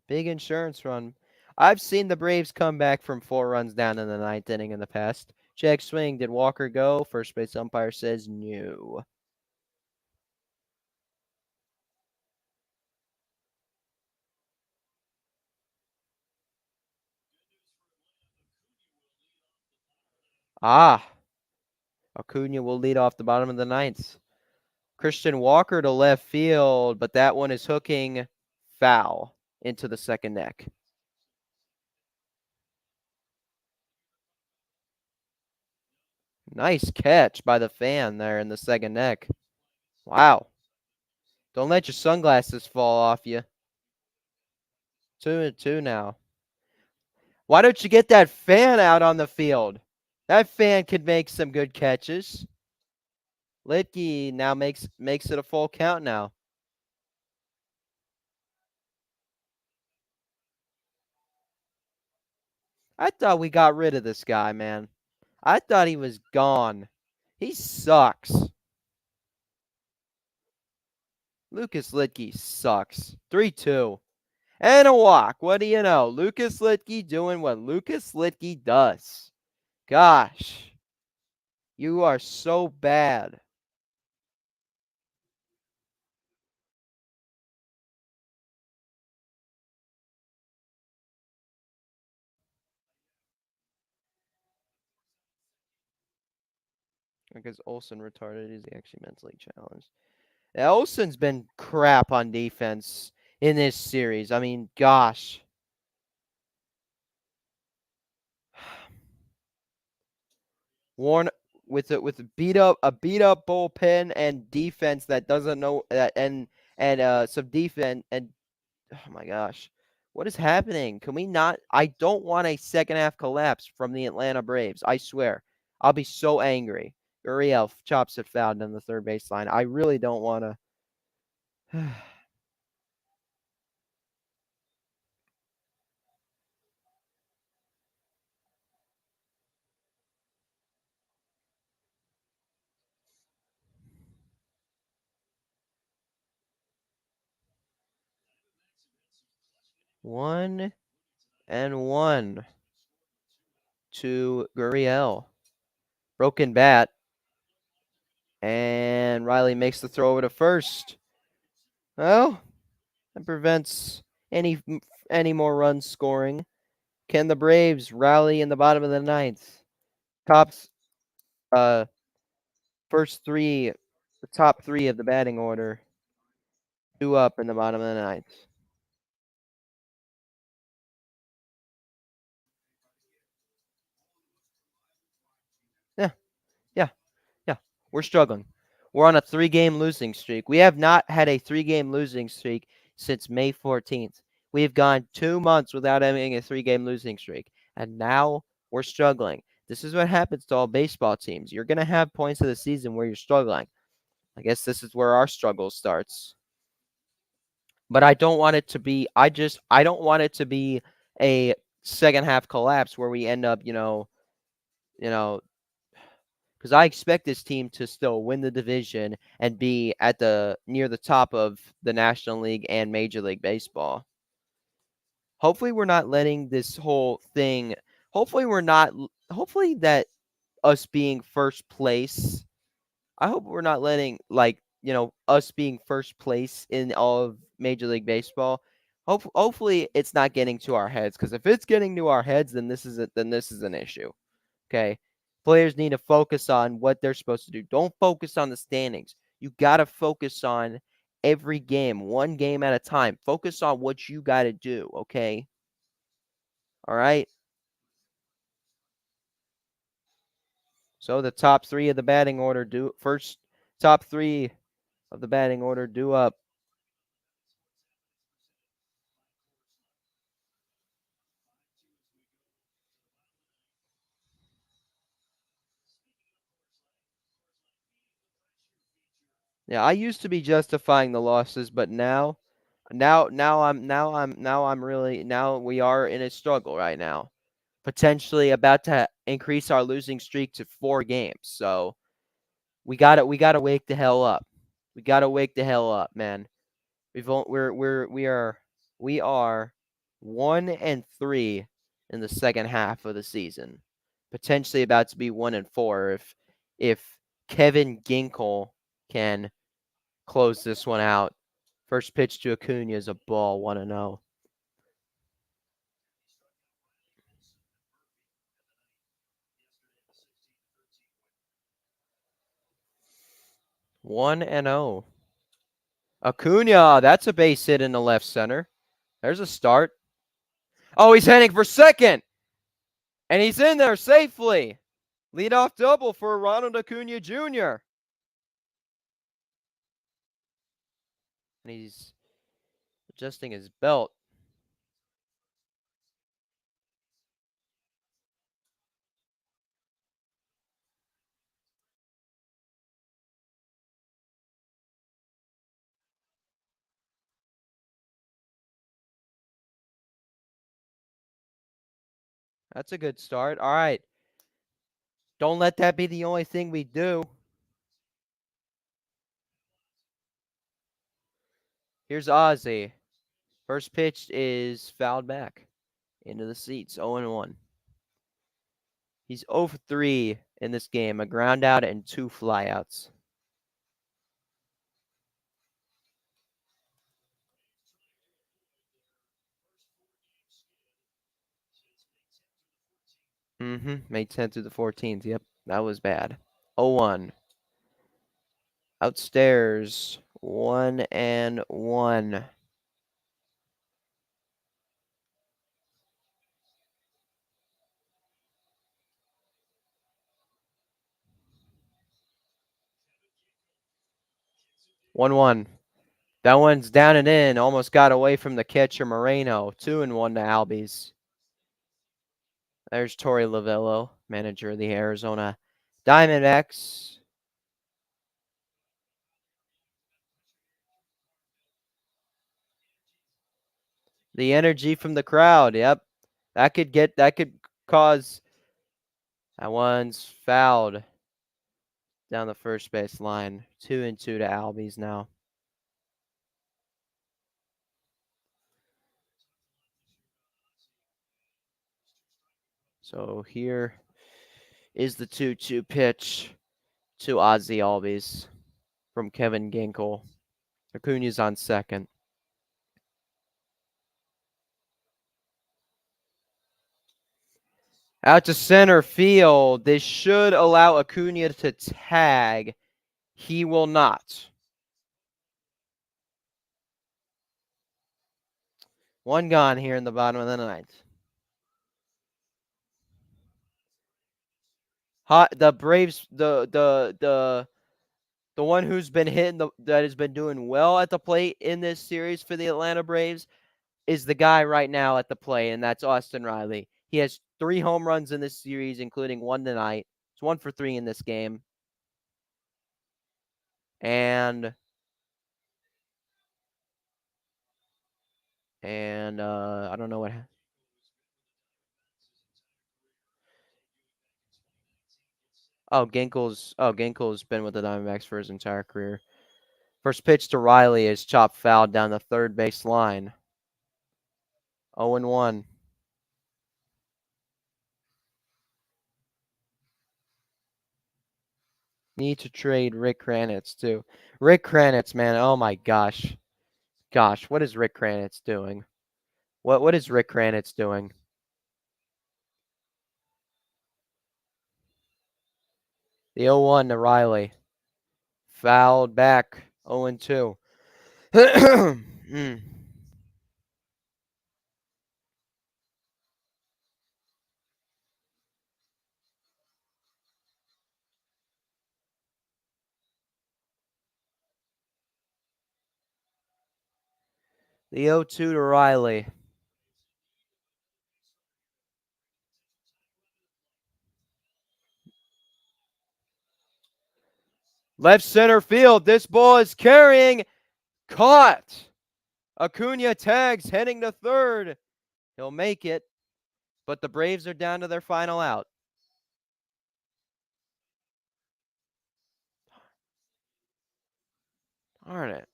Big insurance run. I've seen the Braves come back from 4 runs down in the 9th inning in the past. Check swing. Did Walker go? First base umpire says no. Ah. Acuna will lead off the bottom of the 9th. Christian Walker to left field, but that one is hooking foul into the second deck. Nice catch by the fan there in the second deck. Wow. Don't let your sunglasses fall off you. 2-2 now. Why don't you get that fan out on the field? That fan could make some good catches. Litke now makes it a full count now. I thought we got rid of this guy, man. I thought he was gone. He sucks. Lucas Litke sucks. 3-2. And a walk. What do you know? Lucas Litke doing what Lucas Litke does. Gosh. You are so bad. Because Olsen retarded. He's actually mentally challenged. Olsen's been crap on defense in this series. I mean, gosh. Warren with a beat up bullpen and defense that doesn't know and some defense and oh my gosh. What is happening? Can we not? I don't want a second half collapse from the Atlanta Braves. I swear. I'll be so angry. Uriel chops it foul down the third baseline. I really don't want to. 1-1 to Gurriel. Broken bat. And Riley makes the throw over to first. Well, that prevents any more runs scoring. Can the Braves rally in the bottom of the ninth? Tops first three, the top three of the batting order. 2 up in the bottom of the ninth. Yeah. We're struggling. We're on a 3-game losing streak. We have not had a 3-game losing streak since May 14th. We have gone 2 months without having a 3-game losing streak. And now we're struggling. This is what happens to all baseball teams. You're going to have points of the season where you're struggling. I guess this is where our struggle starts. But I don't want it to be I don't want it to be a second half collapse where we end up, because I expect this team to still win the division and be at near the top of the National League and Major League Baseball. Hopefully we're not letting this whole thing hopefully that us being first place, I hope we're not letting us being first place in all of Major League Baseball. Hopefully it's not getting to our heads, because if it's getting to our heads, then this is an issue. Okay? Players need to focus on what they're supposed to do. Don't focus on the standings. You got to focus on every game, one game at a time. Focus on what you got to do, okay? All right? So the top 3 of the batting order top 3 of the batting order due up. Yeah, I used to be justifying the losses, but now we are in a struggle right now. Potentially about to increase our losing streak to 4 games. So we gotta wake the hell up. We gotta wake the hell up, man. We are 1-3 in the second half of the season. Potentially about to be 1-4 if Kevin Ginkel can close this one out. First pitch to Acuna is a ball, 1-0. One and 0. Acuna, that's a base hit in the left center. There's a start. Oh, he's heading for second. And he's in there safely. Leadoff double for Ronald Acuna Jr. And he's adjusting his belt. That's a good start. All right. Don't let that be the only thing we do. Here's Ozzy. First pitch is fouled back into the seats. 0-1. He's 0 for 3 in this game. A ground out and 2 flyouts. May 10th through the 14th. Yep, that was bad. 0-1. Outstairs. 1-1. One. That one's down and in. Almost got away from the catcher Moreno. 2-1 to Albies. There's Torey Lovello, manager of the Arizona Diamondbacks. The energy from the crowd. Yep. That could cause. That one's fouled down the first base line. 2-2 to Albies now. So here is the 2-2 pitch to Ozzy Albies from Kevin Ginkel. Acuna's on second. Out to center field. This should allow Acuna to tag. He will not. One gone here in the bottom of the ninth. The Braves, the one who's been hitting that has been doing well at the plate in this series for the Atlanta Braves is the guy right now at the plate, and that's Austin Riley. He has 3 home runs in this series, including 1 tonight. It's 1 for 3 in this game. And I don't know what. Ginkel's been with the Diamondbacks for his entire career. First pitch to Riley is chopped foul down the third base line. 0-1. Need to trade Rick Kranitz too. Rick Kranitz, man, oh my gosh. Gosh, what is Rick Kranitz doing? What is Rick Kranitz doing? The 0-1 to Riley. Fouled back. 0-2. The 0-2 to Riley. Left center field. This ball is carrying. Caught. Acuna tags heading to third. He'll make it. But the Braves are down to their final out. Darn it.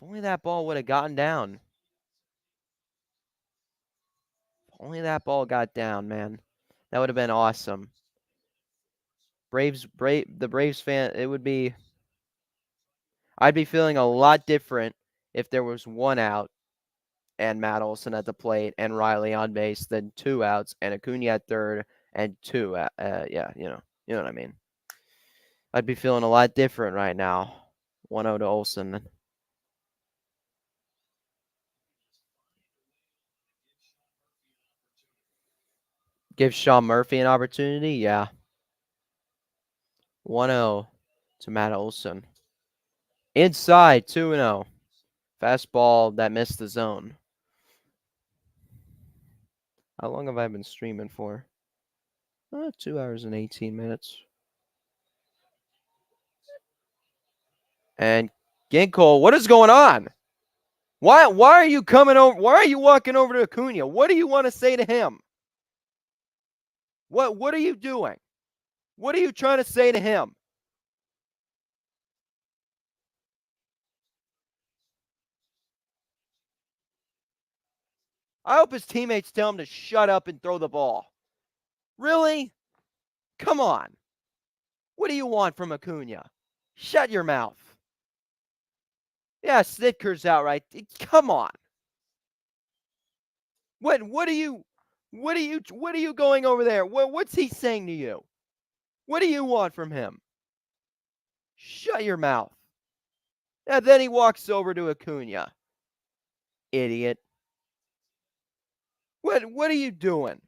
If only that ball would have gotten down. If only that ball got down, man. That would have been awesome. The Braves fan, I'd be feeling a lot different if there was 1 out and Matt Olson at the plate and Riley on base than 2 outs and Acuna at third and 2 yeah, you know what I mean. I'd be feeling a lot different right now. 1-0 to Olson. Give Sean Murphy an opportunity? Yeah. 1-0 to Matt Olson. Inside, 2-0. Fastball that missed the zone. How long have I been streaming for? 2 hours and 18 minutes. And Ginkel, what is going on? Why are you coming over? Why are you walking over to Acuna? What do you want to say to him? What are you doing? What are you trying to say to him? I hope his teammates tell him to shut up and throw the ball. Really? Come on. What do you want from Acuna? Shut your mouth. Yeah, Snitker's out right. Come on. What are you going over there? What's he saying to you? What do you want from him? Shut your mouth. And then he walks over to Acuna. Idiot. What are you doing?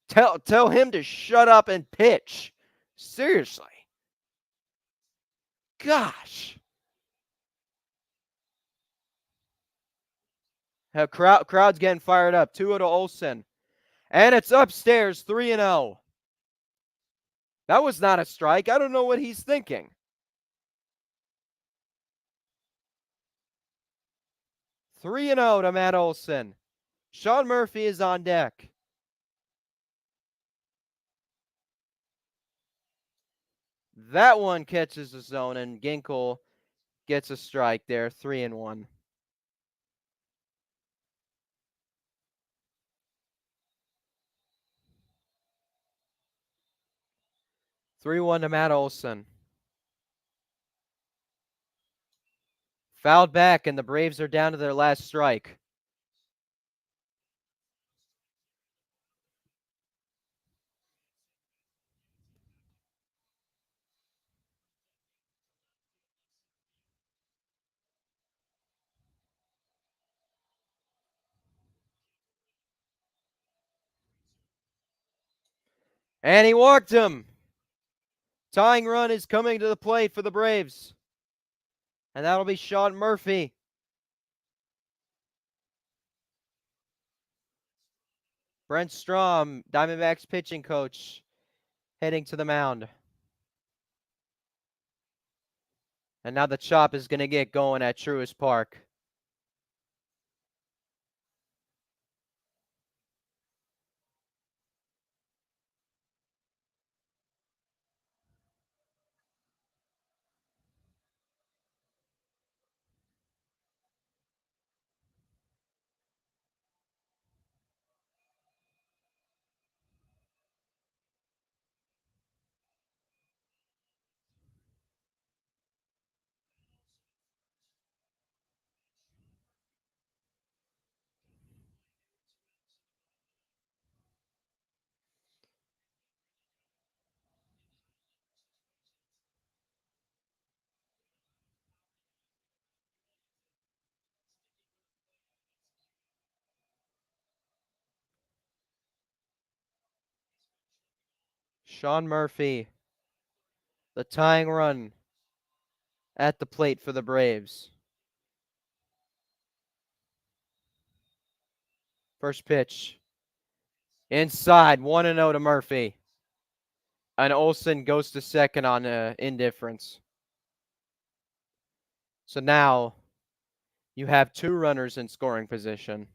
Tell him to shut up and pitch. Seriously. Gosh. Crowd's getting fired up. 2-0 to Olson. And it's upstairs, 3-0. That was not a strike. I don't know what he's thinking. 3-0 to Matt Olson. Sean Murphy is on deck. That one catches the zone, and Ginkel gets a strike there, 3-1. Three-one to Matt Olson. Fouled back, and the Braves are down to their last strike. And he walked him. Tying run is coming to the plate for the Braves. And that'll be Sean Murphy. Brent Strom, Diamondbacks pitching coach, heading to the mound. And now the chop is going to get going at Truist Park. Sean Murphy, the tying run at the plate for the Braves. First pitch. Inside, 1-0 to Murphy. And Olson goes to second on indifference. So now you have two runners in scoring position.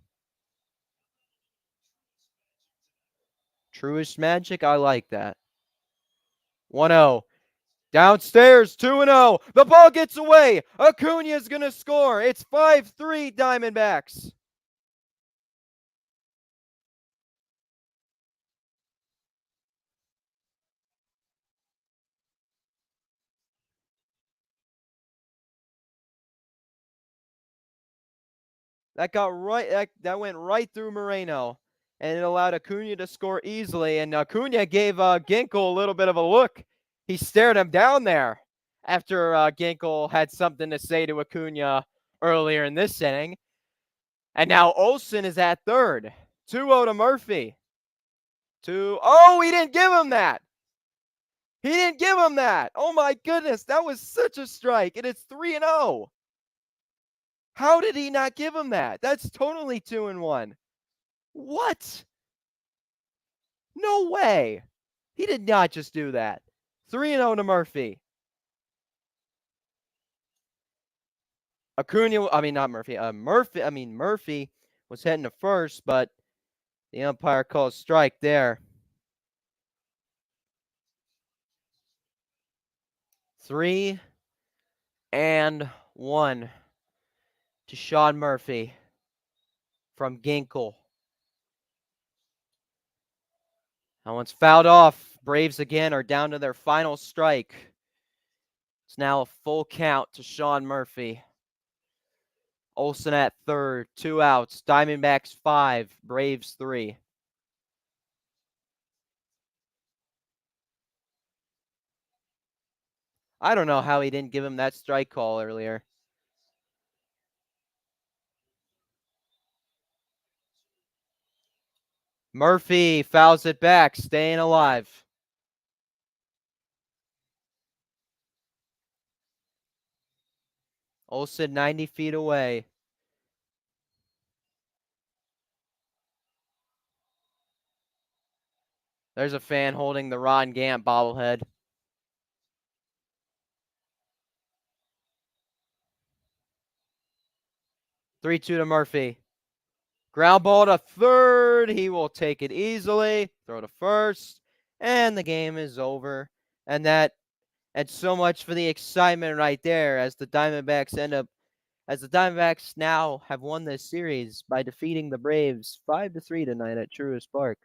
Truist magic, I like that. 1-0. Downstairs, 2-0. The ball gets away. Acuna's going to score. It's 5-3 Diamondbacks. That went right through Moreno, and it allowed Acuna to score easily. And Acuna gave Ginkel a little bit of a look. He stared him down there after Ginkel had something to say to Acuna earlier in this inning. And now Olson is at third. 2-0 to Murphy. 2. Oh, he didn't give him that. He didn't give him that. Oh my goodness, that was such a strike, and it's 3-0. How did he not give him that? That's totally 2-1. What? No way. He did not just do that. 3-0 to Murphy. Acuna, I mean, not Murphy. Murphy was heading to first, but the umpire calls strike there. 3-1 to Sean Murphy from Ginkle. That one's fouled off. Braves again are down to their final strike. It's now a full count to Sean Murphy. Olson at third, 2 outs. Diamondbacks 5, Braves 3. I don't know how he didn't give him that strike call earlier. Murphy fouls it back, staying alive. Olson 90 feet away. There's a fan holding the Ron Gant bobblehead. Three-two to Murphy. Ground ball to third. He will take it easily. Throw to first. And the game is over. And so much for the excitement right there as the Diamondbacks now have won this series by defeating the Braves 5-3 tonight at Truist Park.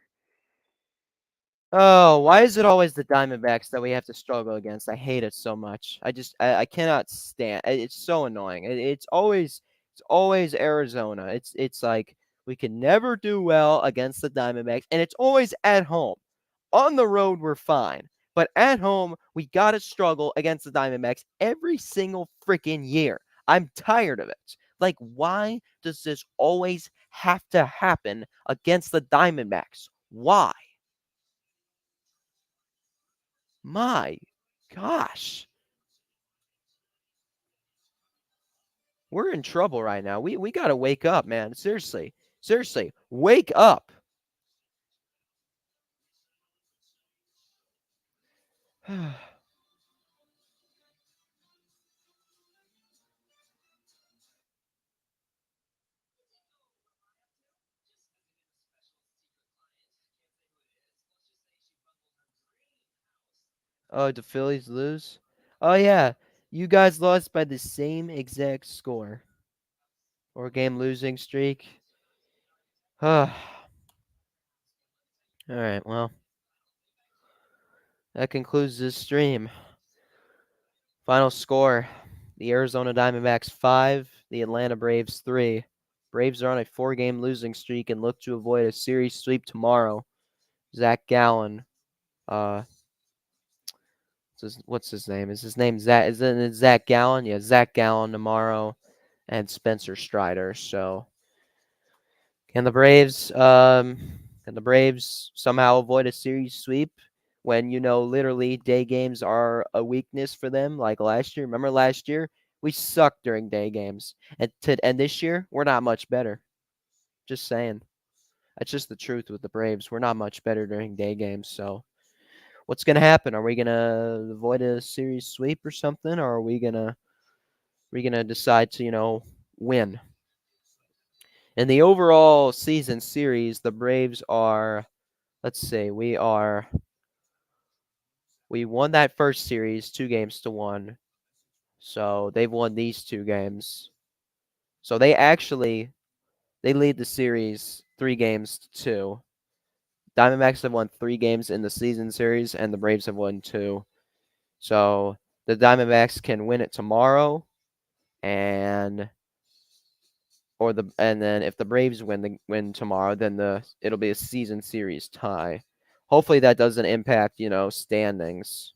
Oh, why is it always the Diamondbacks that we have to struggle against? I hate it so much. I cannot stand. It's so annoying. It's always Arizona. It's like we can never do well against the Diamondbacks, and it's always at home. On the road, we're fine, but at home, we gotta struggle against the Diamondbacks every single freaking year. I'm tired of it. Like, why does this always have to happen against the Diamondbacks? Why? My gosh. We're in trouble right now. We got to wake up, man. Seriously. Seriously. Wake up. Oh, the Phillies lose? Oh, yeah. You guys lost by the same exact score. 4-game losing streak. All right, well. That concludes this stream. Final score. The Arizona Diamondbacks 5, the Atlanta Braves 3. Braves are on a 4-game losing streak and look to avoid a series sweep tomorrow. Zach Gallen. What's his name? Is his name Zach? Isn't it Zach Gallen? Yeah, Zach Gallen tomorrow, and Spencer Strider. So, can the Braves somehow avoid a series sweep when literally day games are a weakness for them? Like last year. Remember last year we sucked during day games, and this year we're not much better. Just saying. That's just the truth with the Braves. We're not much better during day games. So, what's going to happen? Are we going to avoid a series sweep or something? Or are we going to decide to, win? In the overall season series, the Braves are, let's see, we won that first series 2-1. So they've won these 2 games. So they lead the series 3-2. Diamondbacks have won 3 games in the season series, and the Braves have won 2. So the Diamondbacks can win it tomorrow, and then if the Braves win tomorrow, then it'll be a season series tie. Hopefully that doesn't impact standings.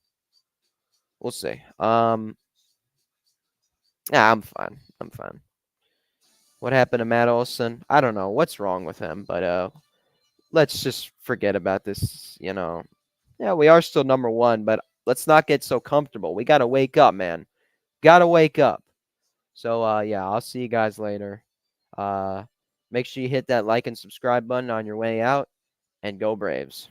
We'll see. Yeah, I'm fine. What happened to Matt Olson? I don't know what's wrong with him, but let's just forget about this, you know. Yeah, we are still number 1, but let's not get so comfortable. We got to wake up, man. Got to wake up. So, yeah, I'll see you guys later. Make sure you hit that like and subscribe button on your way out, and go Braves.